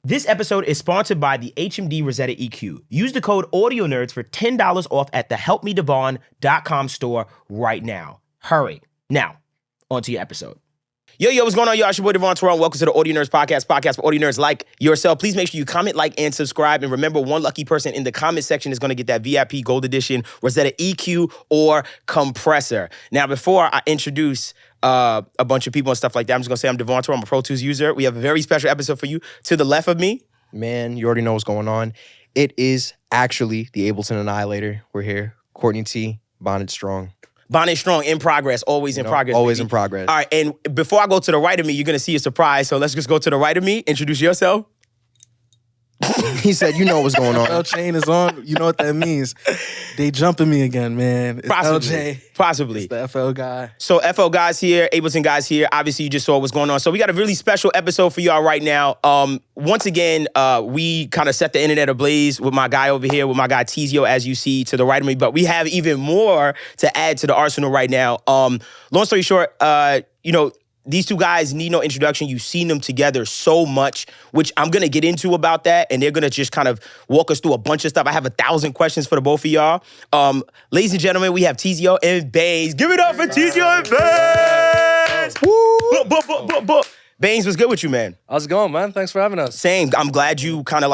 This episode is sponsored by the HMD Rosetta EQ. Use the code audionerds for $10 off at the helpmedevon.com store right now. Hurry. Now, on to your episode. Yo, what's going on, y'all? It's your boy, Devvon Terrell. Welcome to the Audio Nerds podcast for audio nerds like yourself. Please make sure you comment, like, and subscribe. And remember, one lucky person in the comment section is going to get that VIP Gold Edition Rosetta EQ or compressor. Now, before I introduce a bunch of people and stuff like that, I'm just going to say I'm Devvon Terrell. I'm a Pro Tools user. We have a very special episode for you. To the left of me, man, you already know what's going on. It is actually the Ableton Annihilator. We're here. Courtney T, Bonded Strong. Bonnet Strong, in progress, always in progress. Always baby. in progress. All right, and before I go to the right of me, you're going to see a surprise. So let's just go to the right of me. Introduce yourself. He said, you know what's going on. L chain is on. You know what that means. They jumping me again, man. It's LJ. Possibly. It's the FL guy. So FL guys here, Ableton guys here. Obviously, you just saw what's going on. So we got a really special episode for y'all right now. Once again, we kind of set the internet ablaze with my guy over here, with my guy Teezio, as you see to the right of me. But we have even more to add to the arsenal right now. Long story short, these two guys need no introduction. You've seen them together so much, which I'm going to get into about that. And they're going to just kind of walk us through a bunch of stuff. I have 1,000 questions for the both of y'all. Ladies and gentlemen, we have Teezio and Bainz. Give it up for Teezio and Bainz. Woo! Bainz, what's good with you, man? How's it going, man? Thanks for having us. Same. I'm glad you kind of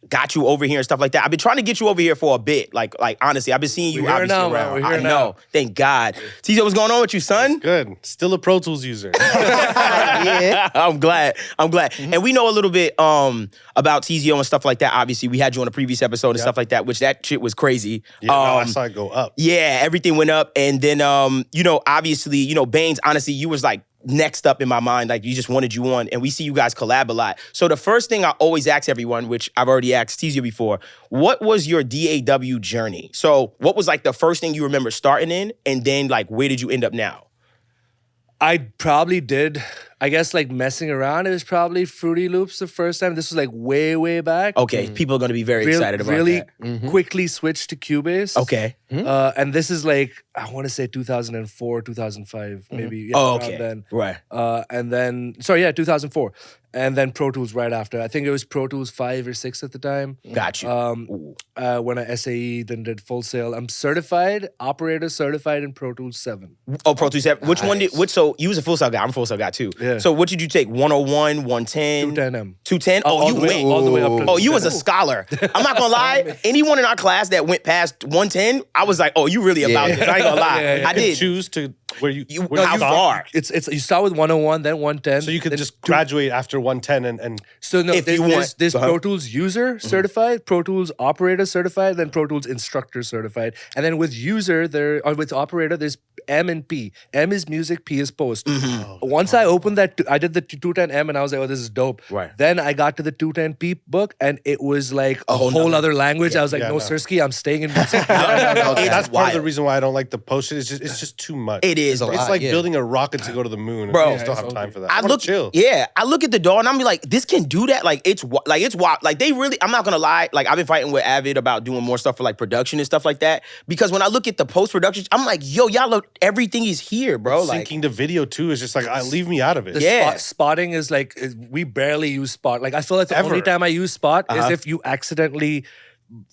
got you over here and stuff like that. I've been trying to get you over here for a bit. Like honestly, I've been seeing you obviously now, around. man. We're here I now. know. Thank God. Teezio, what's going on with you, son? Good. Still a Pro Tools user. Yeah. I'm glad. Mm-hmm. And we know a little bit about Teezio and stuff like that. Obviously, we had you on a previous episode and stuff like that, which that shit was crazy. Yeah, I saw it go up. Yeah, everything went up. And then, obviously, Bainz, honestly, you was like, next up in my mind, like you just wanted you on, and we see you guys collab a lot. So the first thing I always ask everyone, which I've already asked Teezio before, what was your DAW journey? So what was like the first thing you remember starting in, and then like where did you end up now? I probably did, I guess, like messing around. It was probably Fruity Loops the first time. This was like way back. Okay, people are going to be very excited about really that. Mm-hmm. quickly switched to Cubase. Okay. And this is like, I want to say 2004, 2005, maybe. Yeah, okay. Then. Right. And then, 2004. And then Pro Tools right after. I think it was Pro Tools 5 or 6 at the time. Got you. When I SAE, then did Full Sail. I'm certified, operator certified in Pro Tools 7. Oh, Pro Tools 7. Which one did, so you was a Full Sail guy. I'm a Full Sail guy too. Yeah. So what did you take? 101, 110? 210M. 210? Oh, you went. All the way up to Oh, you was a scholar. I'm not gonna lie. Anyone in our class that went past 110, I was like, oh, you really about this. I ain't gonna lie. I did. Choose to where you how far? It's you start with 101, then 110. So you could just graduate after 110 and So no, if you want. there's Pro Tools user certified, Pro Tools operator certified, then Pro Tools instructor certified, and then with user with operator there's M and P. M is music, P is post. Once I opened that, I did the 210M and I was like, oh, this is dope. Right. Then I got to the 210P book and it was like a whole other language. I was like, no, Sirski, I'm staying in music. that's part wild. of the reason why I don't like the post. It's just too much. It is. It's like building a rocket to go to the moon. Bro, I still have time for that. I look, chill. yeah, I look at the DAW and I'm like, this can do that. Like it's wild. Like they really. I'm not gonna lie. Like I've been fighting with Avid about doing more stuff for like production and stuff like that. Because when I look at the post production, I'm like, yo, y'all look. Everything is here, bro. Like Syncing the video too is just like, leave me out of it. Spotting is like, we barely use Spot. Like I feel like the only time I use Spot is if you accidentally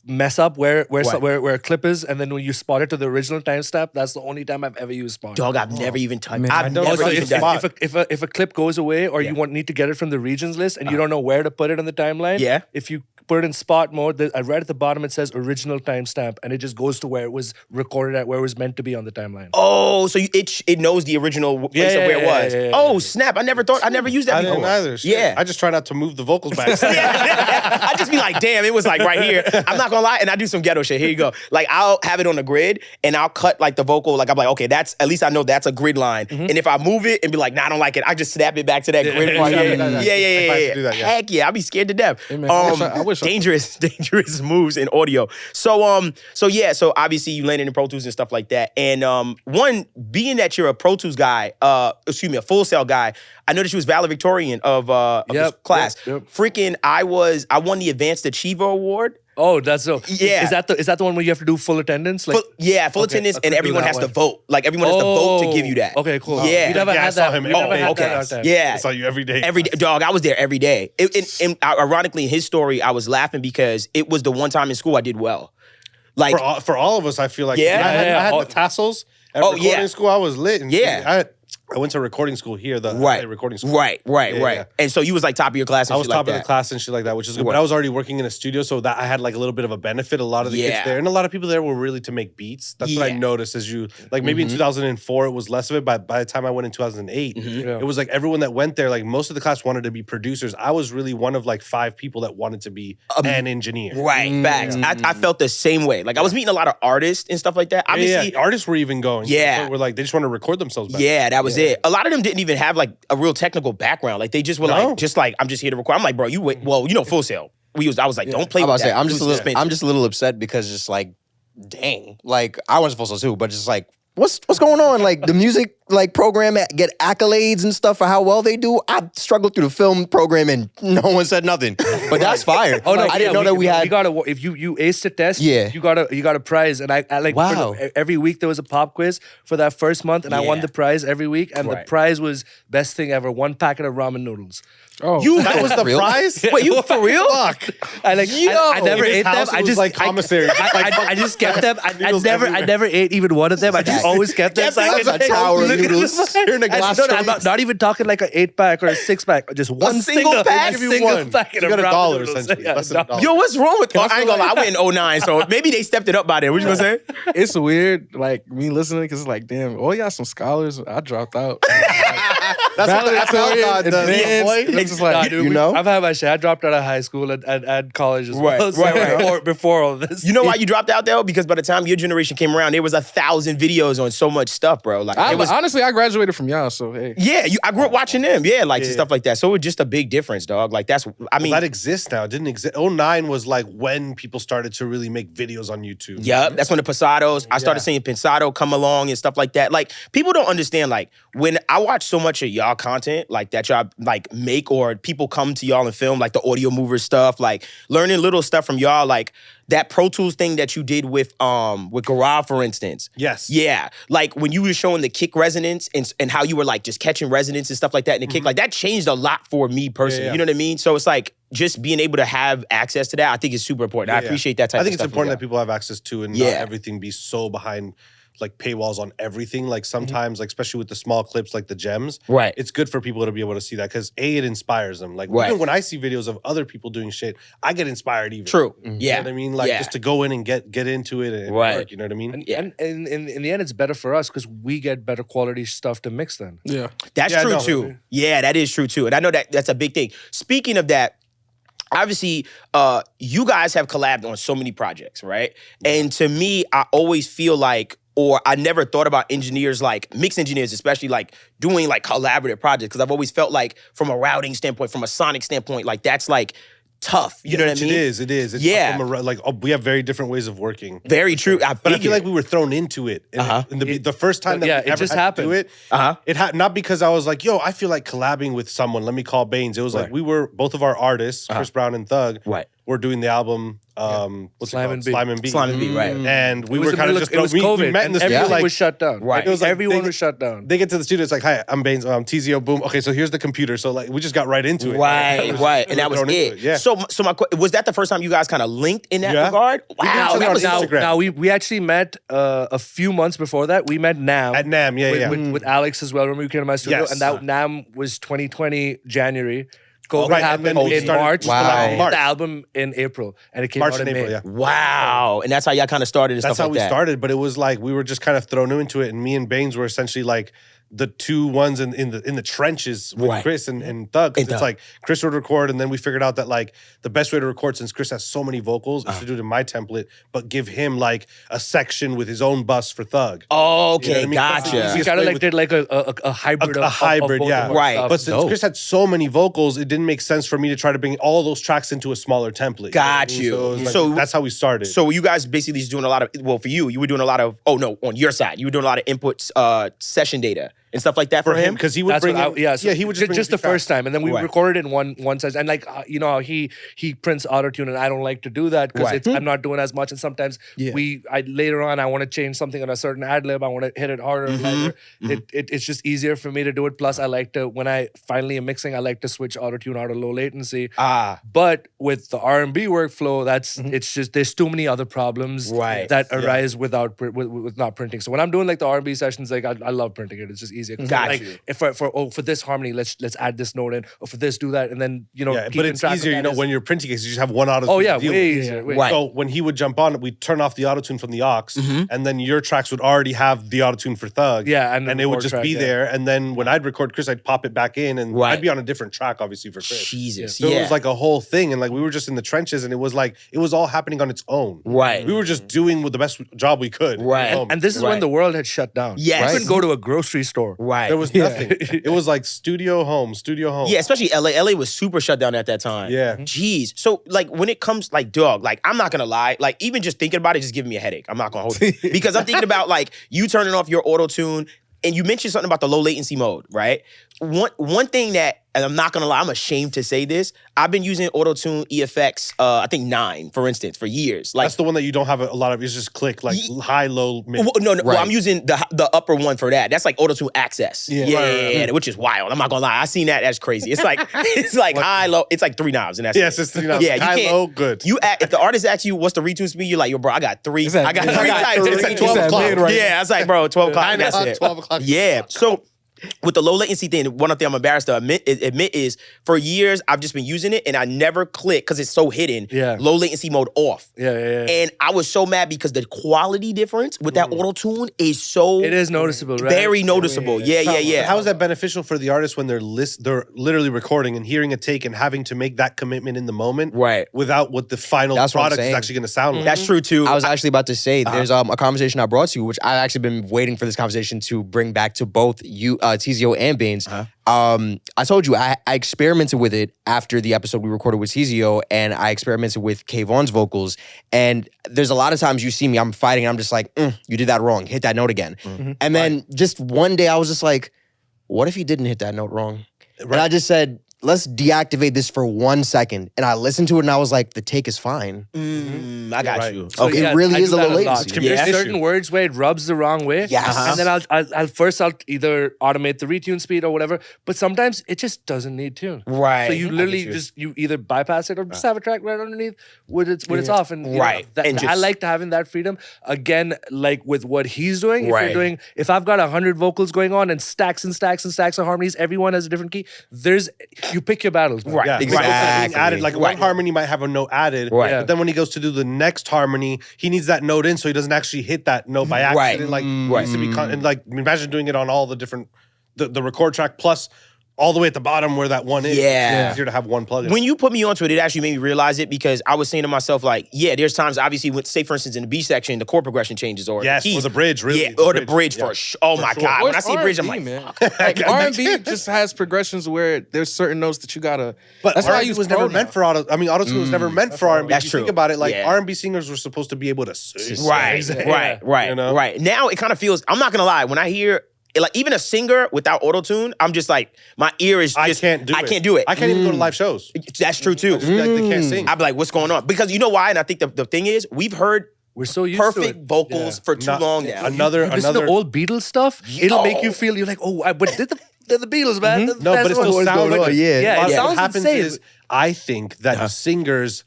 mess up where a clip is, and then when you spot it to the original timestamp, that's the only time I've ever used Spot. Dog, I've never even touched. I've never Also, even done it. if a clip goes away or you need to get it from the regions list and you don't know where to put it on the timeline, if you put it in Spot mode, right at the bottom it says original timestamp, and it just goes to where it was recorded at, where it was meant to be on the timeline. Oh, so it knows the original place of where it was. Oh, snap! I never used that before. I didn't either. Yeah, I just try not to move the vocals back. I just be like, damn, it was like right here. I'm not gonna lie, and I do some ghetto shit. Here you go. Like I'll have it on the grid, and I'll cut like the vocal. Like I'm like, okay, that's at least I know that's a grid line. And if I move it and be like, nah, I don't like it, I just snap it back to that grid part. Yeah. Heck yeah, I'll be scared to death. Hey, man, I wish dangerous moves in audio. So obviously you landed in Pro Tools and stuff like that. And one, being that you're a Pro Tools guy, a Full Sail guy, I noticed you was valedictorian of this class. Yep. Freaking, I won the Advanced Achiever Award. Oh, that's so. Yeah. Is that the one where you have to do full attendance? Like, full attendance, I and could do everyone that has to one. vote. Like everyone has to vote to give you that. Okay, cool. Yeah. We never Yeah, I had saw that. him We every never day. had that Okay. our time. Yeah. I saw you every day. Every day, dog. I was there every day. And ironically, in his story, I was laughing because it was the one time in school I did well. Like, For all of us, I feel like Yeah. I had Oh. the tassels at Oh, recording yeah. school. I was lit. And Yeah. I went to recording school here, the right, recording school. right. Yeah. And so you was like top of your class and I was shit top like of the class and shit like that, which is good. Right. But I was already working in a studio, so that I had like a little bit of a benefit. A lot of the Yeah. kids there, and a lot of people there were really to make beats. That's what I Yeah. noticed as you like. Maybe in 2004 it was less of it, but by the time I went in 2008, Yeah. it was like everyone that went there, like most of the class wanted to be producers. I was really one of like 5 people that wanted to be an engineer. Right, facts. I felt the same way. Like I was meeting a lot of artists and stuff like that. Obviously, Yeah, artists were even going. to the Yeah. point where like they just want to record themselves better. yeah, that was it. A lot of them didn't even have like a real technical background. Like they just were No. like, I'm just here to record. I'm like, bro, you wait. Well, Full Sail. I was like, don't play I'm with about to say, that. I'm It just was I'm just a little upset because just like, dang, like I was supposed to too, but just like, what's going on? Like the music like program get accolades and stuff for how well they do. I struggled through the film program and no one said nothing. But that's fire. Oh no! I didn't know that we had. You got to if you aced the test. Yeah. you got a prize, and I like Wow. every week there was a pop quiz for that first month, and I won Yeah. the prize every week, and the Right. prize was best thing ever: 1 packet of ramen noodles. Oh, That was the Real? prize? Wait, you for real? Fuck. I like I never In his ate them. house, it I was just like commissary. I just kept them. I Noodles I everywhere. never ate even one of them. I just always kept them. Kept them. So I That's could- a tower of Look at noodles. this. You're in a glass I'm not even talking like an 8-pack or a 6-pack. Just one single pack? single Give you one. packet You of got ramen $1 noodles. essentially. Yeah, Less than $1. Yo, what's wrong with? I ain't gonna lie. I went in 09, so maybe they stepped it up by then. What you gonna say? it's weird, like me listening, because it's like, damn, oh, y'all some scholars. I dropped out. That's what the Valedictorian, FL God does. advanced, boy. and it's just like, Nah, You dude, know? I've had my shit. I dropped out of high school and college as Right, well. So right. Before all this. You know why you dropped out though? Because by the time your generation came around, there was 1,000 videos on so much stuff, bro. Like it was. honestly, I graduated from y'all, so hey. Yeah, I grew up watching them. Yeah, like stuff like that. So it was just a big difference, dog. Like that's. I mean, That exists now. It didn't exist. 09 was like when people started to really make videos on YouTube. yeah, that's when the Pasados. I started seeing Pensado come along and stuff like that. Like people don't understand. Like when I watch so much of y'all content, like that y'all like make, or people come to y'all and film, like the audio mover stuff, like learning little stuff from y'all, like that Pro Tools thing that you did with Garage, for instance. Yes. Yeah, like when you were showing the kick resonance and how you were like just catching resonance and stuff like that in the kick, like that changed a lot for me personally. Yeah. You know what I mean? So it's like just being able to have access to that, I think is super important. I Yeah. appreciate that type I of think it's stuff. important that people have access to and Yeah. not everything be so behind like paywalls on everything. Like sometimes, like especially with the small clips, like the gems, Right. it's good for people to be able to see that because it inspires them. Like Right. even when I see videos of other people doing shit, I get inspired even. True. You Yeah. know what I mean? Like Yeah. just to go in and get into it and Right. work. You know what I mean? Yeah. And in the end, it's better for us because we get better quality stuff to mix then. Yeah. That's Yeah, true no. too. Yeah, that is true too. And I know that that's a big thing. Speaking of that, obviously, you guys have collabed on so many projects, right? And to me, I always feel like, or I never thought about engineers, like mix engineers, especially like doing like collaborative projects, because I've always felt like from a routing standpoint, from a sonic standpoint, like that's like tough. You know what I mean? It is. It's Yeah. from we have very different ways of working. Very true. But I feel like we were thrown into it. In the first time that Yeah, we it ever just had to do happened. it not because I was like, yo, I feel like collabing with someone. Let me call Bainz. It was like we were both of our artists, Chris Brown and Thug. Right. We're doing the album. What's Slime it and called? Beat. Slime and Beat. Slime and Beat, right. And we It were was kind of just it was we COVID met in and the studio everything like was shut down. Right. It was like everyone they- was shut down. They get to the studio. It's like, hi, I'm Bainz. Teezio. Boom. Okay, so here's the computer. So like we just got right into it. Right, right, and that was thrown into it. Yeah. So was that the first time you guys kind of linked in that Yeah. regard? did Wow, something that on was Instagram. Now we actually met a few months before that. We met Nam At NAM, with Alex as well. Remember you came to my studio, Yes. and that Nam was 2020 January. COVID Right, and happened then we in started- March. Wow. We did March. the album in April, and it came March out and in April. May. Yeah. wow, and that's how y'all kind of started and That's stuff how like we that. started, but it was like we were just kind of thrown into it, and me and Bainz were essentially like the two ones in the trenches with Right. Chris and Thug. 'Cause And it's Thug. like Chris would record, and then we figured out that like the best way to record, since Chris has so many vocals, is to do it in my template, but give him like a section with his own bus for Thug. Oh, okay, You know what I mean? gotcha. Easiest We kind way of like with- did like a hybrid A hybrid, of both yeah. of our Right. stuff. But since Dope. Chris had so many vocals, it didn't make sense for me to try to bring all those tracks into a smaller template. Got You know what I mean? you. So, it was So- like, that's how we started. So you guys basically just doing a lot of, well, for you, you were doing a lot of, oh no, on your side, you were doing a lot of inputs, session data. and stuff like that for him? because he would That's bring what in, so he would just bring the in tracks. first time, and then we Right. recorded in one session. And like you know, he prints Autotune, and I don't like to do that because Right. I'm not doing as much. And sometimes Yeah. later on I want to change something on a certain ad lib. I want to hit it harder. Lighter. It's just easier for me to do it. Plus, I like to when I finally am mixing, I like to switch Autotune out of low latency. But with the R&B workflow, it's just there's too many other problems Right. that arise with not printing. So when I'm doing like the R&B sessions, like I love printing it. It's just easier. 'Cause Got like you. if for this harmony, let's add this note in, or for this do that, and then Yeah, but keeping it's track of easier, that you know, is- when you're printing it, you just have one auto. Oh yeah, way easier. way- Right. So when he would jump on, we'd turn off the autotune from the aux, and then your tracks would already have the autotune for Thug. Yeah, and the it would record just track, be yeah. there. And then when I'd record Chris, I'd pop it back in, and Right. I'd be on a different track, obviously for Chris. Jesus, So yeah. it was like a whole thing, and like we were just in the trenches, and it was all happening on its own. Right. We were just doing with the best job we could. Right. And this is when Right. the world had shut down. Yes. You Right. couldn't go to a grocery store. Right. There was nothing. It was like studio home. Yeah, especially LA. LA was super shut down at that time. Yeah. Jeez. So like when it comes like dog, like I'm not gonna lie, like even just thinking about it just giving me a headache. I'm not gonna hold it. Because I'm thinking about like you turning off your auto tune and you mentioned something about the low latency mode, right? One thing that, and I'm not gonna lie, I'm ashamed to say this. I've been using Autotune EFX, I think 9, for instance, for years. Like That's the one that you don't have a lot of. It's just click like high, low, mid. no, well, Right. I'm using the upper one for that. That's like Autotune Access. Yeah. Yeah, which is wild. I'm not gonna lie. I seen that as crazy. It's like high, low. It's like 3 knobs, and that's Yes, it's 3 knobs. Yeah, you high, can't- low, good. If the artist asks you what's the retune speed, you're like, yo, bro, I got 3. It's at- I got it's 3 at types. It's like 12 at o'clock. mid right Yeah, I was like, bro, 12 o'clock. 9 That's o'clock, it. 12 o'clock. Yeah. So with the low latency thing, one thing I'm embarrassed to admit is for years I've just been using it and I never click because it's so hidden. Yeah. Low latency mode off. Yeah. And I was so mad because the quality difference with that auto tune is so It is noticeable, right? very noticeable. Yeah. How is that beneficial for the artist when they're literally recording and hearing a take and having to make that commitment in the moment, Right. Without what the final That's what I'm product is saying. actually going to sound like? That's true too. I was actually about to say there's a conversation I brought to you, which I've actually been waiting for this conversation to bring back to both you, Teezio and Bainz. I told you I experimented with it after the episode we recorded with Teezio, and I experimented with Kayvon's vocals. And there's a lot of times you see me, I'm fighting, and I'm just like, you did that wrong. Hit that note again. And then just one day I was just like, what if he didn't hit that note wrong? And I just said, let's deactivate this for 1 second. And I listened to it and I was like, the take is fine. I got Right. you. So, Okay. it really I is do a that low lot. latency. Yeah. There's certain words where it rubs the wrong way. Yes. And then I'll either automate the retune speed or whatever. But sometimes it just doesn't need tune. Right. So you I literally get you. you either bypass it or just have a track right underneath when it's off. And you know, Right. that, And I just- like having that freedom. Again, like with what he's doing, Right. if I've got 100 vocals going on and stacks and stacks and stacks of harmonies, everyone has a different key. You pick your battles. man. Right. Yeah, Exactly. being added. Like one Right. harmony might have a note added, Right. but then when he goes to do the next harmony, he needs that note in, so he doesn't actually hit that note by Right. accident. Like Right. needs to be and like imagine doing it on all the different the record track plus all the way at the bottom where that one is. Yeah. It's easier to have one plugin. When you put me onto it, it actually made me realize it because I was saying to myself, like, yeah, there's times, obviously, when, say, for instance, in the B section, the chord progression changes or Yes, the keys. or the bridge, really. Yeah, The or the bridge, bridge yeah. for sure. Oh, my sure. God. Or When I it's see a bridge, I'm R&B, like, man. fuck. Like R&B just has progressions where there's certain notes that you gotta. But that's why I R&B use was Pro never now. meant for auto. I mean, autotune was never meant for R&B. That's If you true. think about it, like Yeah. R&B singers were supposed to be able to sing. Right, right. You know? Right. Now it kind of feels, I'm not going to lie, when I hear, like, even a singer without auto-tune, I'm just like, my ear is just, I can't do it. I can't do it. I can't even go to live shows. That's true, too. Just be like, they can't sing. I'd be like, what's going on? Because you know why? And I think the thing is, we've heard We're so used to perfect it. vocals for too Not- long now. Another You listen to old Beatles stuff, it'll make you Yo. feel you're like, but they're the Beatles, man. No, but it still What's sounds going like on? Yeah. Yeah, it What sounds happens insane. is I think that singers'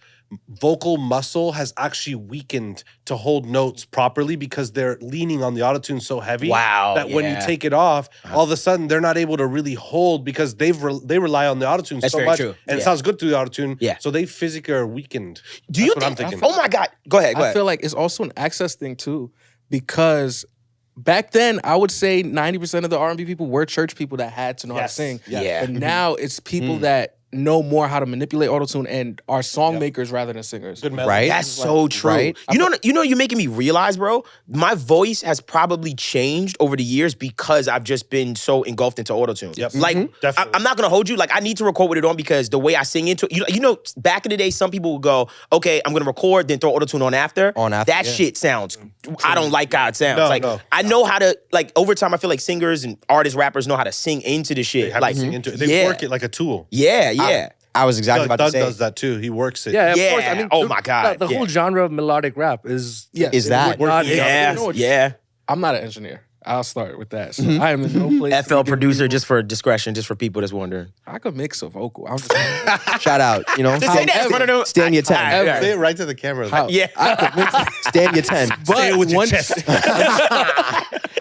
vocal muscle has actually weakened to hold notes properly because they're leaning on the autotune so heavy Wow, that when you yeah. take it off, all of a sudden they're not able to really hold because they rely on the autotune That's so very much true. and Yeah. it sounds good through the autotune. Yeah. So they physically are weakened. Do you That's what think? I'm thinking. Oh my God! Go ahead. I feel like it's also an access thing too, because back then I would say 90% of the R&B people were church people that had to know how to Yes. sing. Yes. Yeah. But now it's people that know more how to manipulate autotune and are song makers rather than singers. Good melody. Right? That's so true. Right? You know, you're making me realize, bro. My voice has probably changed over the years because I've just been so engulfed into autotune. Yep. Like, Definitely. I'm not gonna hold you. Like, I need to record with it on because the way I sing into it. You know, back in the day, some people would go, "Okay, I'm gonna record, then throw autotune on after." That shit sounds. I don't like how it sounds. No. I know how to. Like, over time, I feel like singers and artists, rappers know how to sing into the shit. They have like, to sing into it. They work it like a tool. Yeah. I was exactly about to Doug say. does that too. He works it. Yeah, of Yeah. course. I mean, Oh my God. The whole genre of melodic rap is Is that- not Yeah. I'm not an engineer. I'll start with that. So I am in no place. to FL give producer, people- just for discretion, just for people that's wondering. I could mix a vocal. I'm just Shout out, you know. Just say that in front of them. Stand your 10. Alright. Say it right to the camera. How? Yeah. Stand your 10. Say it with your one- chest.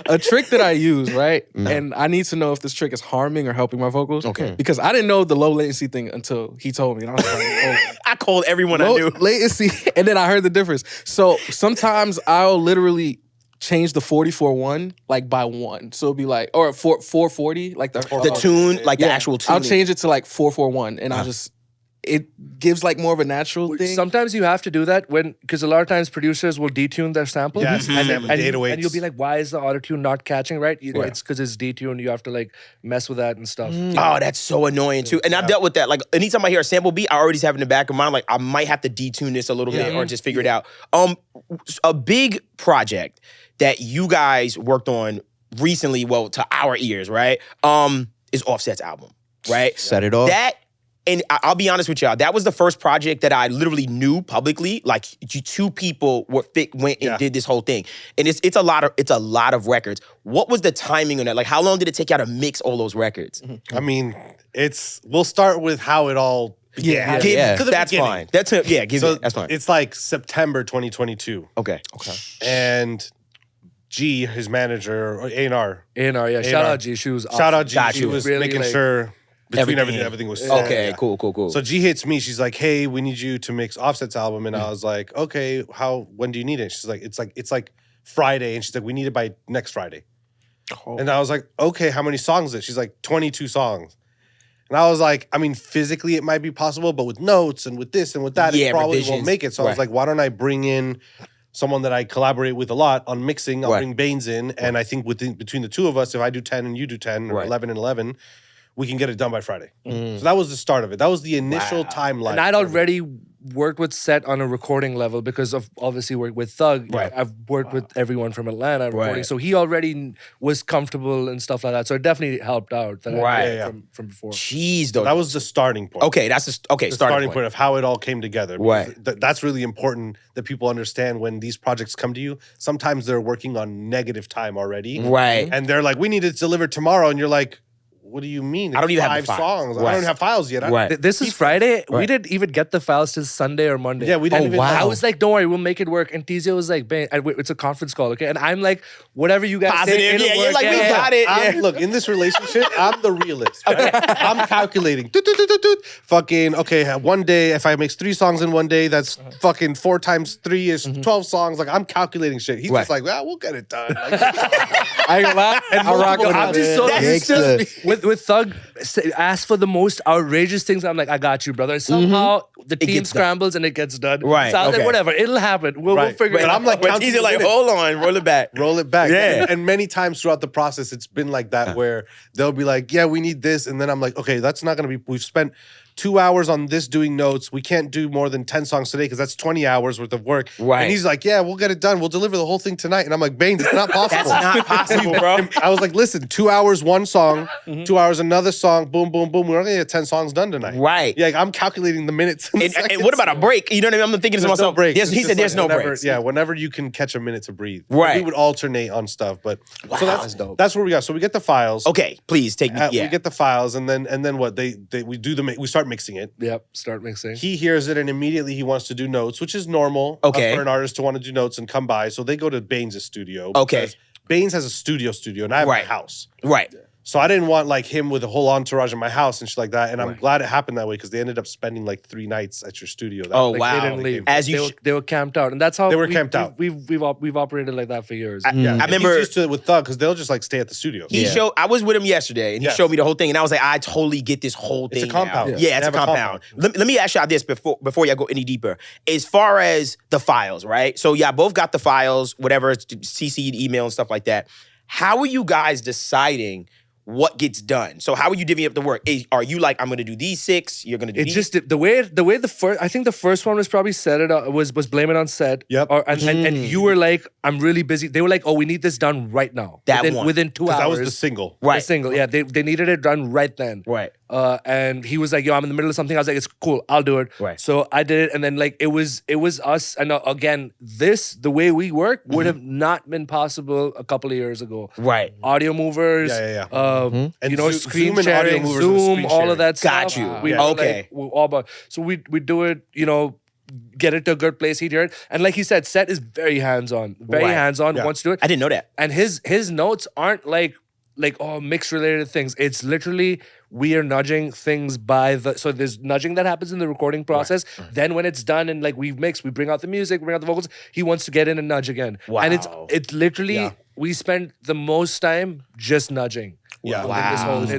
a trick that I use, right? And I need to know if this trick is harming or helping my vocals. Okay. Because I didn't know the low latency thing until he told me. And I was like, oh. I called everyone I Low knew. latency. And then I heard the difference. So sometimes I'll literally change the 44.1 like by 1. So it'll be like, or 440, like the Tune, like the actual tune. I'll change it to like 441 and I'll just, it gives like more of a natural thing. Sometimes you have to do that because a lot of times producers will detune their sample. Yes, and, and and, data weights. and you'll be like, why is the autotune not catching right? It's because it's detuned. You have to like mess with that and stuff. Oh, that's so annoying too. And I've dealt with that. Like anytime I hear a sample beat, I already have in the back of mind, like I might have to detune this a little bit or just figure it out. A big project that you guys worked on recently, well, to our ears, right? Is Offset's album, right? Set it off. That, and I'll be honest with y'all, that was the first project that I literally knew publicly. Like two people went and did this whole thing, and it's a lot of records. What was the timing on that? Like, how long did it take y'all to mix all those records? I mean, we'll start with how it all began. Because that's beginning. fine. That's it. Yeah, that's fine. It's like September 2022. Okay. And G, his manager, or A&R. A&R, yeah. Shout out G. She was Shout out G. Got She you. was Really, making like, sure between everything. everything was set. Okay, Yeah. cool. So G hits me. She's like, "Hey, we need you to mix Offset's album." And I was like, "Okay, when do you need it?" She's like, "It's like Friday." And she's like, "We need it by next Friday." And I was like, "Okay, how many songs is it?" She's like, 22 songs. And I was like, I mean, physically it might be possible, but with notes and with this and with that, it probably revisions. won't make it. So I was like, why don't I bring in someone that I collaborate with a lot on mixing? I'll bring Bainz in. And I think between the two of us, if I do 10 and you do 10, or 11 and 11, we can get it done by Friday. So that was the start of it. That was the initial timeline. And I'd already worked with Set on a recording level because of obviously work with Thug. Right. I've worked with everyone from Atlanta recording. Right. So he already was comfortable and stuff like that. So it definitely helped out that I knew Yeah. from before. Jeez, though. that was the starting point. Okay, that's the Starting point of how it all came together. Right. Because that's really important that people understand when these projects come to you. Sometimes they're working on negative time already. Right. And they're like, we need it delivered tomorrow. And you're like, what do you mean? I don't even have the five files. songs. Right. I don't have files yet. Right. This is Friday. We Right. didn't even get the files till Sunday or Monday. Yeah, we didn't even. I was like, don't worry, we'll make it work. And Teezio was like, it's a conference call, okay? And I'm like, whatever you guys Positive, say, it'll yeah, you're work. like, we got it. Yeah. Look, in this relationship, I'm the realist. Right? I'm calculating. Fucking, okay, one day, if I mix 3 songs in one day, that's fucking 4 times 3 is 12 songs. Like, I'm calculating shit. He's just like, well, we'll get it done. Like, I ain't gonna lie. I rock with I'm it. just so Gangsta. with Thug ask for the most outrageous things. I'm like, I got you, brother. Somehow the team gets done. scrambles and it gets done. Right, So I was okay. like, whatever, it'll happen. We'll Right. figure But it out. I'm like, But counting he's the like, minutes. hold on, roll it back. Roll it back. Yeah. And many times throughout the process, it's been like that where they'll be like, yeah, we need this. And then I'm like, okay, that's not going to be, we've spent 2 hours on this doing notes. We can't do more than 10 songs today because that's 20 hours worth of work. Right. And he's like, yeah, we'll get it done. We'll deliver the whole thing tonight. And I'm like, Bainz, it's not possible. That's not possible, bro. I was like, listen, 2 hours, one song, 2 hours, another song, boom, boom, boom. We're only going to get 10 songs done tonight. Right. Yeah, like, I'm calculating the minutes. And, the And seconds. what about a break? You know what I mean? I'm thinking to There's myself, no break. He It's said just there's like no whenever, breaks. Yeah, whenever you can catch a minute to breathe. Right. We would alternate on stuff, but so that's that's where we got. So we get the files. Okay, please take me. We get the files, and then what? We start mixing it. Yep, start mixing. He hears it, and immediately he wants to do notes, which is normal Okay. for an artist to want to do notes and come by. So they go to Bainz' studio. Okay. because Bainz has a studio, and I have Right. a house. Right. So I didn't want like him with a whole entourage in my house and shit like that. And I'm glad it happened that way because they ended up spending like 3 nights at your studio. That, Oh, like, wow. They didn't leave. As you They were camped out, and that's how They were camped out. We've operated like that for years. Yeah, I and remember- he's used to it with Thug because they'll just like stay at the studio. I was with him yesterday, and he Yes. showed me the whole thing, and I was like, I totally get this whole thing. It's a compound. now. Yeah. Yeah, it's They a have a compound. compound. Let me ask y'all this before y'all go any deeper. As far as the files, right? So y'all both got the files, whatever, CC'd email and stuff like that. How are you guys deciding what gets done? So how are you divvying up the work? Are you like, I'm going to do these 6, you're going to do It's these? just the way the first. I think the first one was probably was blame it on set. Yep. And you were like, I'm really busy. They were like, oh, we need this done right now. That one. within 2 hours. Because that was the single. Right. The single. Yeah, they needed it done right then. Right. And he was like, yo, I'm in the middle of something. I was like, it's cool, I'll do it. Right. So I did it, and then like it was us. And again, the way we work would have not been possible a couple of years ago. Right. Audio movers, Yeah. you And know, Zoom screen and audio sharing, movers with Zoom, screen all of sharing. that stuff. Got you. We Yeah. were Okay. like, we're all about. So we do it, you know, get it to a good place, he'd hear it. And like he said, Set is very hands-on. Very Right. hands-on, Yeah. wants to do it. I didn't know that. And his notes aren't like mix related things. It's literally we are nudging things so there's nudging that happens in the recording process. Then when it's done and like we've mixed, we bring out the music, bring out the vocals. He wants to get in and nudge again. Wow. And it's literally we spend the most time just nudging. Yeah.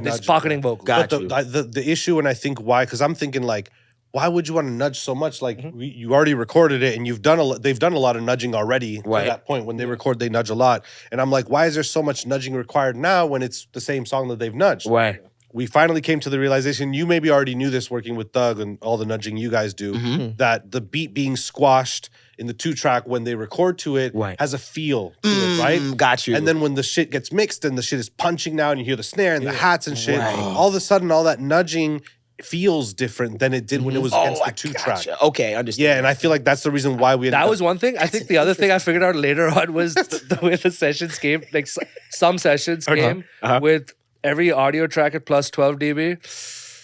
This pocketing vocals. Got But you. the issue, and I think why, because I'm thinking like, why would you want to nudge so much? Like you already recorded it, and they've done a lot of nudging already. Right. At that point, when they record, they nudge a lot, and I'm like, why is there so much nudging required now when it's the same song that they've nudged? Right. We finally came to the realization. You maybe already knew this working with Thug and all the nudging you guys do. That the beat being squashed in the 2-track when they record to it Right. has a feel to it, right? Got you. And then when the shit gets mixed and the shit is punching now, and you hear the snare and the hats and shit, Right. all of a sudden, all that nudging feels different than it did when it was against the 2-track. Gotcha. Okay, understand. Yeah, and I feel like that's the reason why we ended That up- was one thing. I think the other thing I figured out later on was the way the sessions came. Like some sessions came with every audio track at plus 12 dB,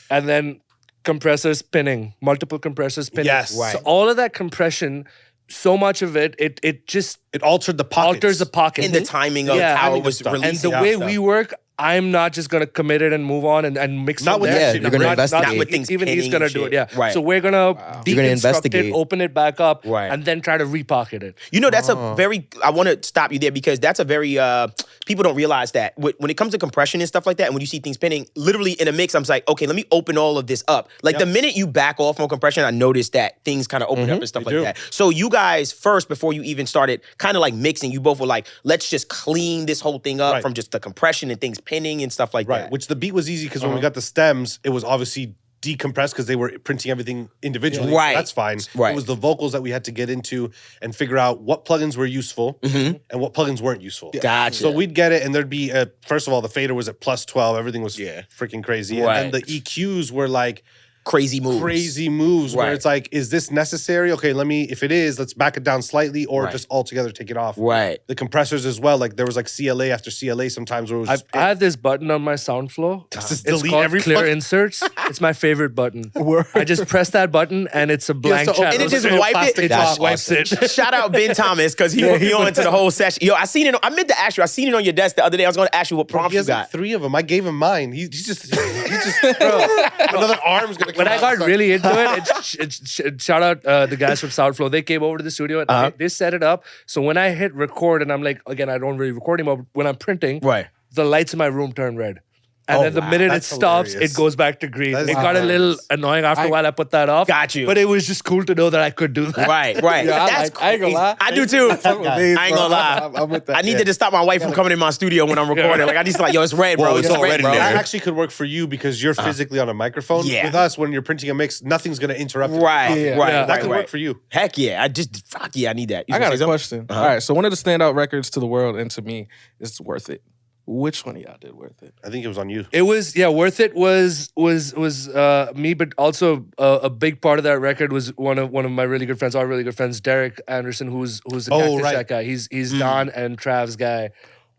and then compressors spinning, multiple compressors spinning. Yes. So all of that compression, so much of it just it altered the pockets. alters the pocket. In the timing of how it was stuff. released. And the Yeah, way stuff. we work, I'm not just gonna commit it and move on and mix Not it with there. that shit, you're gonna Not investigate. with things even he's pinning gonna and do shit. it. Yeah. Right. So we're gonna You're gonna deconstruct investigate. it, open it back up, Right. and then try to repocket it. You know, that's a very, I want to stop you there because that's a very, people don't realize that when it comes to compression and stuff like that, and when you see things pinning, literally in a mix, I'm just like, okay, let me open all of this up. Like the minute you back off on compression, I noticed that things kind of open up and stuff They like do. that. So you guys first, before you even started kind of like mixing, you both were like, let's just clean this whole thing up Right. from just the compression and things pinning and stuff like Right, that. which the beat was easy because when we got the stems, it was obviously decompressed because they were printing everything individually. Right. That's fine. Right. It was the vocals that we had to get into and figure out what plugins were useful and what plugins weren't useful. Gotcha. So we'd get it, and there'd be first of all, the fader was at plus 12. Everything was freaking crazy. Right. And then the EQs were like Crazy moves. crazy moves where Right. it's like, is this necessary? Okay, if it is, let's back it down slightly or Right. just altogether take it off. Right. The compressors as well. Like there was like CLA after CLA sometimes where it was I have this button on my SoundFlow. Just It's delete called every Clear plug- Inserts. It's my favorite button. I just press that button and it's a blank to open channel. And it just Straight wipe it. plastic It just top. wipes it. Shout out Ben Thomas because he put me on to the whole session. Yo, I meant to ask you. I seen it on your desk the other day. I was going to ask you what prompts He you has like got. 3 of them. I gave him mine. He's just bro, another arm's gonna come When I out. got really into it, shout out the guys from Soundflow. They came over to the studio and they set it up. So when I hit record, and I'm like, again, I don't really record anymore, but when I'm printing, Right. the lights in my room turn red. And then the minute it That's stops, hilarious. it goes back to green. That is It got a little annoying after a while. I put that off. Got you. But it was just cool to know that I could do that. Right. Yeah, That's I ain't gonna lie. I do too. I ain't gonna lie. I'm with that. I needed to stop my wife from coming in my studio when I'm recording. Like I need to like, yo, it's red, bro. Whoa, It's it's all red, red in bro. there. That actually could work for you because you're physically on a microphone. Yeah. With us, when you're printing a mix, nothing's gonna interrupt. it. Right. Yeah. Right. Yeah. That Right. could Right. work for you. Heck yeah. I need that. You I gonna got a say something? question. All right, so one of the standout records to the world and to me is Worth It. Which one of y'all did Worth It? I think it was on you. It was Worth It was me, but also a big part of that record was one of my really good friends, our really good friends, Derek Anderson, who's the Oh, Cactus right. Jack guy. He's Don and Trav's guy.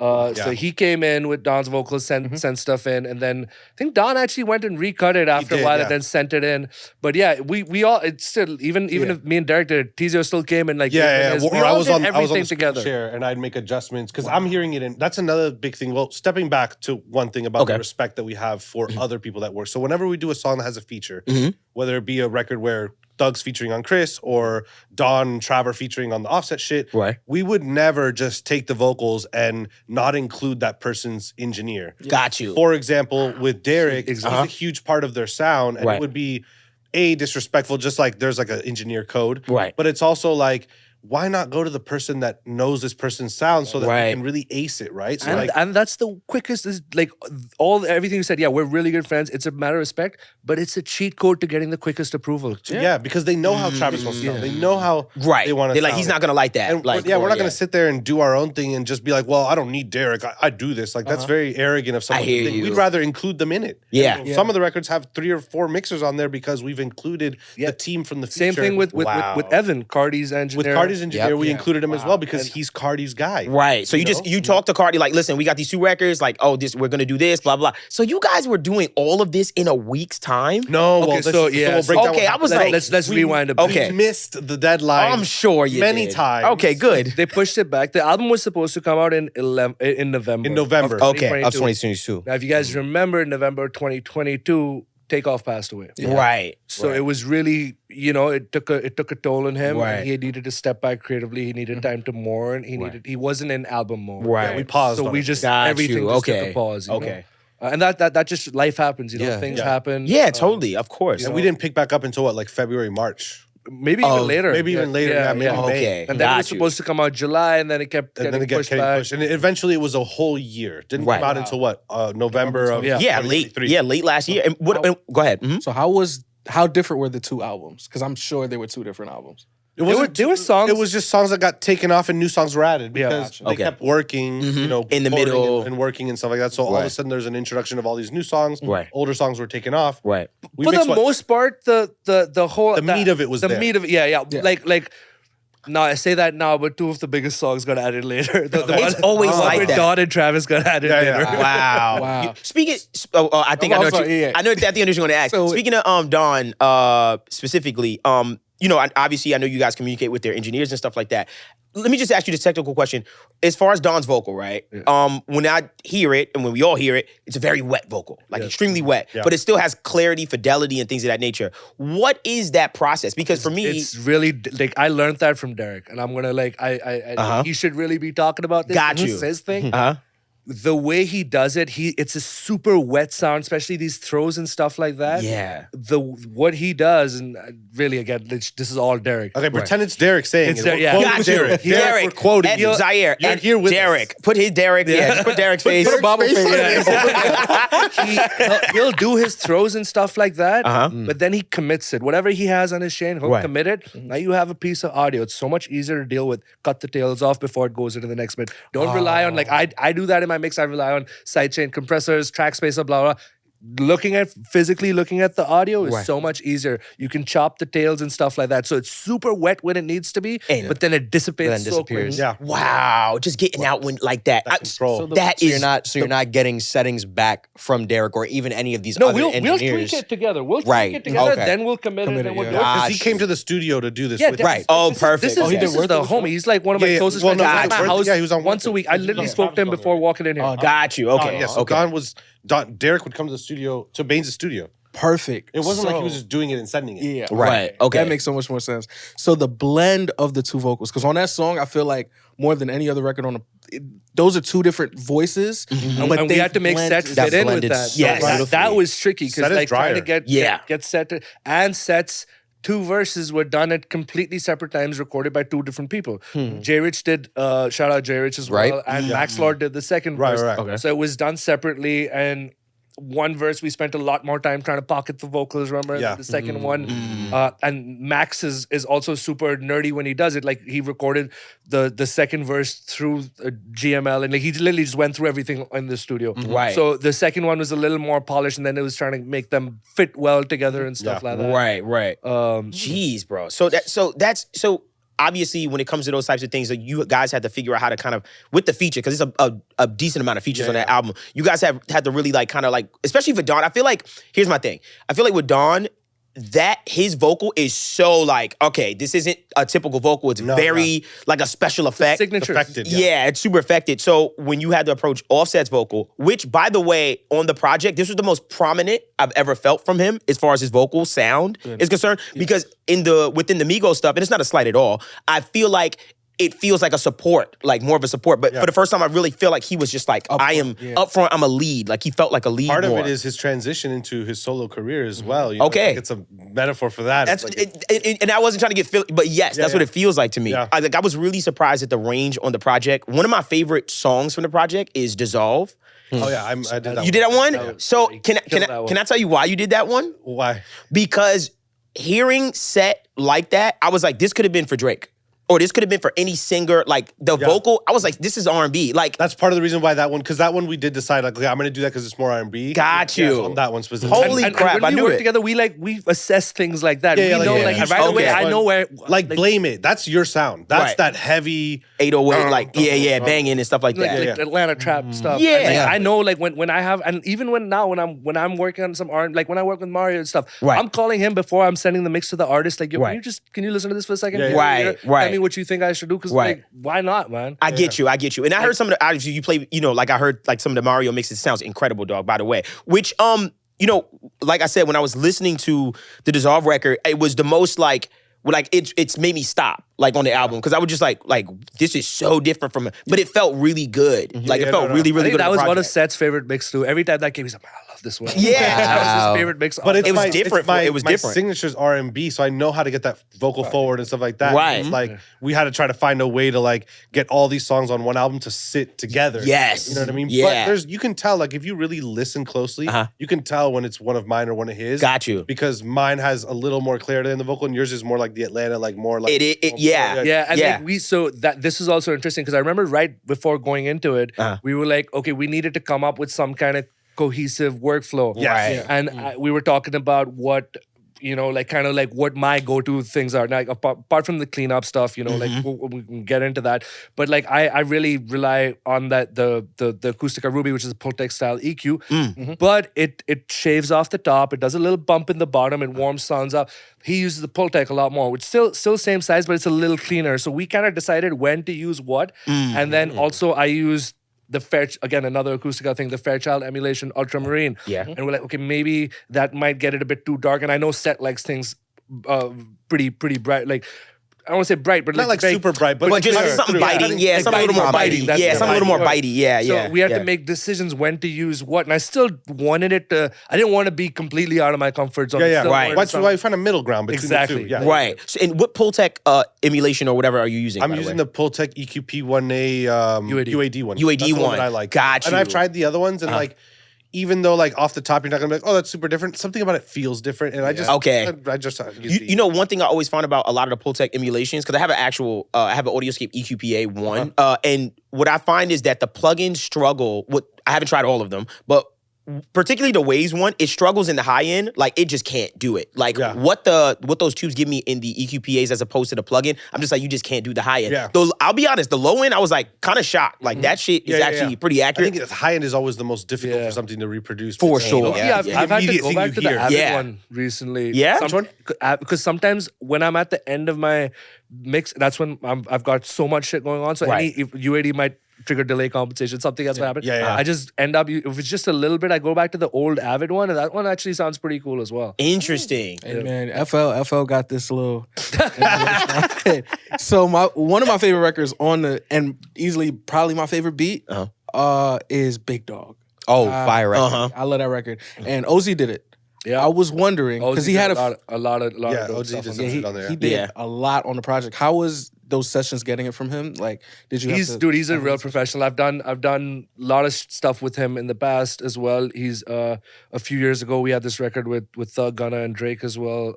So he came in with Don's vocals, sent stuff in, and then I think Don actually went and recut it after a while and then sent it in. But yeah, we all, it's still, even if me and Derek did it, Teezio still came and like, we all did everything together. Chair and I'd make adjustments because I'm hearing it in. That's another big thing. Well, stepping back to one thing about the respect that we have for other people that work. So whenever we do a song that has a feature, whether it be a record where Doug's featuring on Chris or Don and Traver featuring on the Offset shit, we would never just take the vocals and not include that person's engineer. Got you. For example, with Derek, he's a huge part of their sound, and it would be disrespectful, just like there's like an engineer code. But it's also like, why not go to the person that knows this person's sound so that we can really ace it, right? So and that's the quickest, is like everything you said, we're really good friends. It's a matter of respect, but it's a cheat code to getting the quickest approval. Yeah, because they know how Travis wants to sound. They know how they want to They're like, he's not going to like that. And, we're not going to sit there and do our own thing and just be like, well, I don't need Derek. I do this. Like, that's very arrogant of someone. We'd rather include them in it. Yeah. Some of the records have 3 or 4 mixers on there because we've included the team from the future. Same thing with Evan, Cardi's engineer. With Cardi's engineer, we included him as well because he's Cardi's guy. Right. So you talk to Cardi like, listen, we got these 2 records, like, we're gonna do this, blah blah. So you guys were doing all of this in a week's time? No. Okay, we'll break down I was like, let's rewind a bit. Okay. We missed the deadline. I'm sure you many did. times. Okay, good. They pushed it back. The album was supposed to come out in November. In November. Of 2022. Now, if you guys remember, November 2022, Takeoff passed away. Right. So it was really, it took a toll on him. Right. And he needed to step back creatively. He needed time to mourn. He wasn't in album mode. Right. Yeah, we paused. So we just everything just took a pause. You know? And that just life happens. Things happen. Yeah, totally. Of course. And we didn't pick back up until what, like February, March. Maybe even later. Maybe even later. Yeah, maybe May. Okay. And then it was supposed to come out July, and then it kept getting pushed back. And eventually it was a whole year. Didn't come out until what? November of late last year. And go ahead. So how different were the 2 albums? Because I'm sure there were 2 different albums. There were songs. It was just songs that got taken off and new songs were added because they kept working, in the middle and working and stuff like that. So all of a sudden, there's an introduction of all these new songs. Right. Older songs were taken off. Right. For the most part, the meat of it was the there. meat of it. Like. No, I say that now, but 2 of the biggest songs got added later. It's always like that. Don and Travis got added later. Wow. Speaking, I think I know exactly what you're going to ask. So, speaking of Don specifically, obviously I know you guys communicate with their engineers and stuff like that. Let me just ask you this technical question. As far as Don's vocal, right? When I hear it, and when we all hear it, it's a very wet vocal, like extremely wet, but it still has clarity, fidelity, and things of that nature. What is that process? Because for me, it's really like I learned that from Derek, and I'm gonna he should really be talking about this. Got you. This is his thing. The way he does it, it's a super wet sound, especially these throws and stuff like that. Yeah. What he does, and really again, this is all Derek. Okay, pretend it's Derek saying It's it. Derek, We're yeah. quoting Derek. Derek, we're quoting and you. Zaire. You're And here with Derek. us. Put his Derek. Just put Derek's face. Put a bobble face. He'll do his throws and stuff like that, but then he commits it. Whatever he has on his chain, he'll commit it. Now you have a piece of audio. It's so much easier to deal with. Cut the tails off before it goes into the next bit. Don't rely on, like I do that in my mix. I rely on sidechain compressors, track spacer, blah, blah. Physically looking at the audio is so much easier. You can chop the tails and stuff like that. So it's super wet when it needs to be, but then it dissipates so quick. Yeah. Wow. Just getting out when like that. Control. You're not getting settings back from Derek or even any of these other we'll engineers. tweak it together. We'll tweak it together, then we'll commit it, and we'll do it. Because he came to the studio to do this with Right. Oh, perfect. This is the homie. He's like one of my closest friends. He's at my house he was on once a week. I literally spoke to him before walking in here. Got you. Okay. So Derek would come to the studio, to Bainz' studio. Perfect. It wasn't like he was just doing it and sending it. Yeah. Right. Okay. That makes so much more sense. So the blend of the 2 vocals, because on that song, I feel like more than any other record those are 2 different voices. And we had to make sets fit in with that. Yes. That was tricky because like trying to get set to, and sets. 2 verses were done at completely separate times, recorded by 2 different people. J Rich did, shout out J Rich as well, and Max Lord did the second verse. Okay. So it was done separately, and one verse we spent a lot more time trying to pocket the vocals, remember? The second one. And Max is also super nerdy when he does it. Like he recorded the second verse through GML, and like he literally just went through everything in the studio. Right. So the second one was a little more polished, and then it was trying to make them fit well together and stuff like that. Right. Jeez, bro. So obviously when it comes to those types of things, like you guys had to figure out how to kind of with the feature because it's a decent amount of features on that album. You guys have had to really like kind of like, especially for Dawn. I feel like here's my thing. I feel like with Dawn, that his vocal is so like, okay, this isn't a typical vocal. It's very like a special effect. Signature. Affected, Yeah, it's super affected. So when you had to approach Offset's vocal, which by the way, on the project, this was the most prominent I've ever felt from him as far as his vocal sound is concerned. Because within the Migos stuff, and it's not a slight at all, I feel like it feels like a support, like more of a support. But for the first time, I really feel like he was just like, I am up front, I'm a lead. Like he felt like a lead. Part more. of it is his transition into his solo career as well. You know? Okay. Like it's a metaphor for that. That's like and I wasn't trying to get but yes, that's what it feels like to me. Yeah. I was really surprised at the range on the project. One of my favorite songs from the project is Dissolve. oh yeah, I did that. You did that one? Yeah. So can that one. I tell you why you did that one? Why? Because hearing set like that, I was like, this could have been for Drake. Or this could have been for any singer. Like the vocal, I was like, this is R&B. Like That's part of the reason why that one, because that one we did decide like, okay, I'm gonna do that because it's more R&B. Got you. So on that one specifically. Holy And crap, when I we knew work it. together, we assess things like that. Yeah, we know, like, right away, okay. I know where. Like Blame It. That's your sound. That's Right. that heavy. 808, like banging and stuff like like, that. like Atlanta trap stuff. Yeah. And, like, Yeah. I know like when I have, and even when I'm working on some art, like when I work with Mario and stuff, Right. I'm calling him before I'm sending the mix to the artist. Like, yo, Right. can you listen to this for a second? Yeah, Can you yeah. hear- Right. Tell me what you think I should do. Because Right. like, why not, man? I get you. And I heard some of the, obviously you play, like I heard like some of the Mario mixes. Sounds incredible, dog, by the way. Which, like I said, when I was listening to the Dissolve record, it was the most like it's made me stop like on the album because I was just like this is so different from it, but it felt really good. Like it felt really, I really think good. that on the was one of project. Seth's favorite mix too. Every time that came, he's like, man, I love this one. Yeah. That was Wow. his favorite mix. But It was my, different. It's my, It was my different. signature's R&B, so I know how to get that vocal forward and stuff like that. Right. It's like we had to try to find a way to like get all these songs on one album to sit together. Yes. You know what I mean? Yeah. But you can tell, like if you really listen closely, you can tell when it's one of mine or one of his. Got you. Because mine has a little more clarity in the vocal and yours is more like the Atlanta, like more like Yeah. Yeah, and Yeah. like so that this is also interesting because I remember right before going into it, we were like, okay, we needed to come up with some kind of cohesive workflow. Yes. Right. Yeah. And we were talking about what like kind of like what my go-to things are. Like apart from the cleanup stuff, like we can get into that. But like I really rely on that the Acoustica Ruby, which is a Pultec style EQ. But it shaves off the top. It does a little bump in the bottom. It warms sounds up. He uses the Pultec a lot more, which still same size, but it's a little cleaner. So we kind of decided when to use what, and then also I used the again, another Acoustica thing, the Fairchild emulation Ultramarine. Yeah. And we're like, okay, maybe that might get it a bit too dark. And I know Seth likes things pretty bright. Like, I don't want to say bright, but not like very- super bright, but But just clear. something biting. Yeah, something a little more bitey. That's Yeah, the something a little more right word. bitey. Yeah, So yeah. we had yeah. to make decisions when to use what. And I still wanted it to, I didn't want to be completely out of my comfort zone. Yeah, I yeah. still Right. wanted That's some- why we find a middle ground between Exactly. the two. Yeah. Right. So, and what Pultec emulation or whatever are you using? I'm by using way? the Pultec EQP1A UAD one. UAD That's the one. that I like. Got And I've you. tried the other ones, and like, even though like off the top you're not gonna be like, oh, that's super different. Something about it feels different, and I just Okay. I just You know, one thing I always find about a lot of the Pultec emulations, because I have an actual, I have an Audioscape EQPA1, and what I find is that the plugins struggle with, I haven't tried all of them, but particularly the Waves one, it struggles in the high end. Like it just can't do it. Like what those tubes give me in the EQPAs as opposed to the plugin, I'm just like, you just can't do the high end. Yeah. Though I'll be honest, the low end, I was like kind of shocked. Like that shit is actually pretty I accurate. think the high end is always the most difficult for something to reproduce. For because- sure. Yeah, I've had to immediate go thing back you to the hear. Avid Yeah. one recently. Yeah? Which one? Because sometimes when I'm at the end of my mix, that's when I've got so much shit going on. So Right. if UAD might trigger delay compensation, something else will happen. Yeah. I just end up, if it's just a little bit, I go back to the old Avid one, and that one actually sounds pretty cool as well. Interesting. Hey man, FL got this little. So one of my favorite records and easily probably my favorite beat is Big Dog. Oh, fire record. I love that record, and OZ did it. Yeah. I was wondering because he had a lot of Yeah, dope OG stuff does on it. there. on there. he did Yeah. a lot on the project. How was those sessions getting it from him? Like, did you? He's a real professional. I've done a lot of stuff with him in the past as well. He's a few years ago we had this record with Thug Gunna and Drake as well.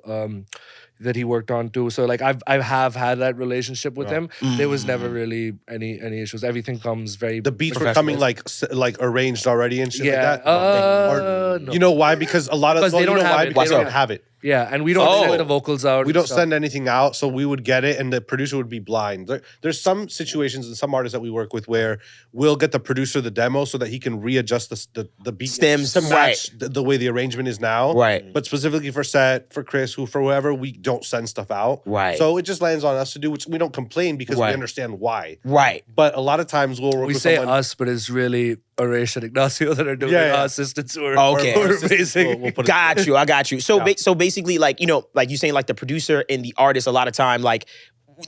that he worked on too. So like I have had that relationship with him. There was never really any issues. Everything comes very The beats were professional. coming like arranged already and shit Yeah. like that. Or, No. You know why? Because a lot of Because they you don't know have why? it. Because They they don't don't have it. Yeah, and we don't send the vocals out. We and don't stuff. send anything out, so we would get it, and the producer would be blind. There's some situations and some artists that we work with where we'll get the producer the demo so that he can readjust the beat Stems, to match the way the arrangement is now. Right. But specifically for Set, for Chris, for whoever, we don't send stuff out. Right. So it just lands on us to do, which we don't complain because we understand why. Right. But a lot of times we'll work We with say someone. us, but it's really Arash and Ignacio that are doing our assistants who are, Okay. who are basically. We'll put it Got you. I got you. So, so basically, like, you know, like you saying, like the producer and the artist, a lot of time, like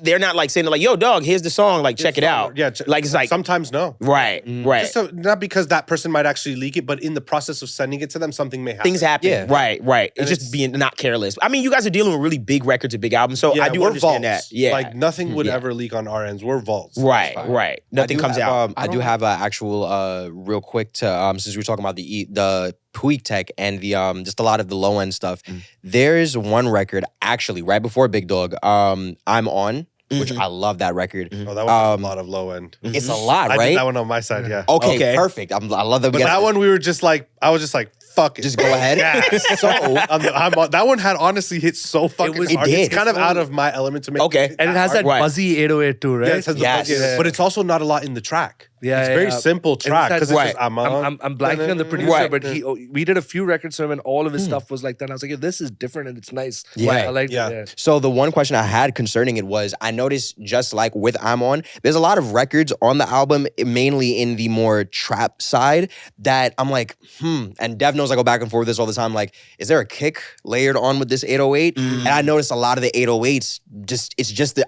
they're not like saying like, "Yo, dog, here's the song. Like, check it out." Yeah. Like it's like sometimes no. right, right. Just so, not because that person might actually leak it, but in the process of sending it to them, something may happen. Things happen. Yeah. Right, right. It's And just being not careless. I mean, you guys are dealing with really big records and big albums, so Yeah, I do we're understand vaults. that. Yeah. Like nothing would ever leak on our ends. We're vaults. right, right. Nothing comes out. I do have an actual real quick to since we were talking about the Puig Tech and the just a lot of the low end stuff. There's one record actually right before Big Dog. I'm on. Which I love that record. Oh, that one has a lot of low end. It's a lot, I right? did that one on my side, yeah. Okay. Perfect. I love that. But that one we were just like, I was just like, fuck it. Just go ahead. Yeah. So that one had honestly hit so fucking It hard. did. It's kind of out of my element to make Okay. And it has that Right. buzzy 808 too, right? Yeah, it has the Yes. buzz, but it's also not a lot in the track. Yeah, it's yeah, very yeah. simple track because it's Right. just I'm blanking on the producer, Right. but we did a few records for him, and all of his stuff was like that. And I was like, yeah, this is different and it's nice. Yeah. I like Yeah. it. Yeah. So the one question I had concerning it was I noticed just like with I'm On, there's a lot of records on the album, mainly in the more trap side, that I'm like, and Dev knows I go back and forth with this all the time. Like, is there a kick layered on with this 808? And I noticed a lot of the 808s,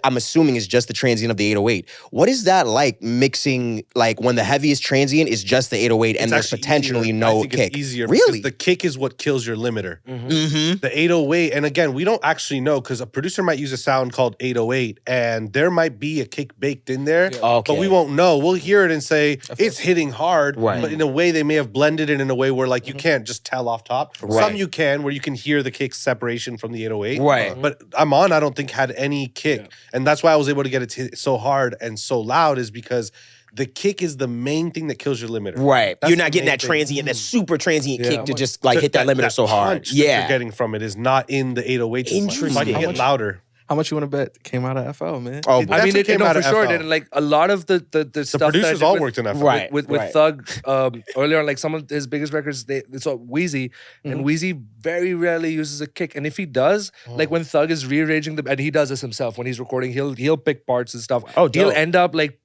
I'm assuming it's just the transient of the 808. What is that like mixing, like when the heaviest transient is just the 808 and It's there's actually potentially easier. no I think kick? It's easier Really? because the kick is what kills your limiter. Mm-hmm. The 808, and again, we don't actually know because a producer might use a sound called 808, and there might be a kick baked in there, Okay. but we won't know. We'll hear it and say it's hitting hard, Right. but in a way they may have blended it in a way where like you can't just tell off top. Right. Some you can, where you can hear the kick separation from the 808. Right. But I'm On, I don't think had any kick, and that's why I was able to get it to hit so hard and so loud is because the kick is the main thing that kills your limiter. Right. That's You're the not getting main that thing. transient, that super transient Yeah. kick to just like hit that limiter so hard. punch that you're Yeah. getting from it is not in the 808. Interesting. So I can How get much- louder. How much you want to bet came out of FL, man? Oh, It- boy. I That's mean, what it came no, out for of sure FL. did. And like a lot of the The stuff that I producers did all with, worked in FL. Right. with Thug earlier on, like some of his biggest records, it's Wheezy, and Wheezy very rarely uses a kick, and if he does, like when Thug is rearranging and he does this himself when he's recording, he'll pick parts and stuff. Oh, he'll dope. end up like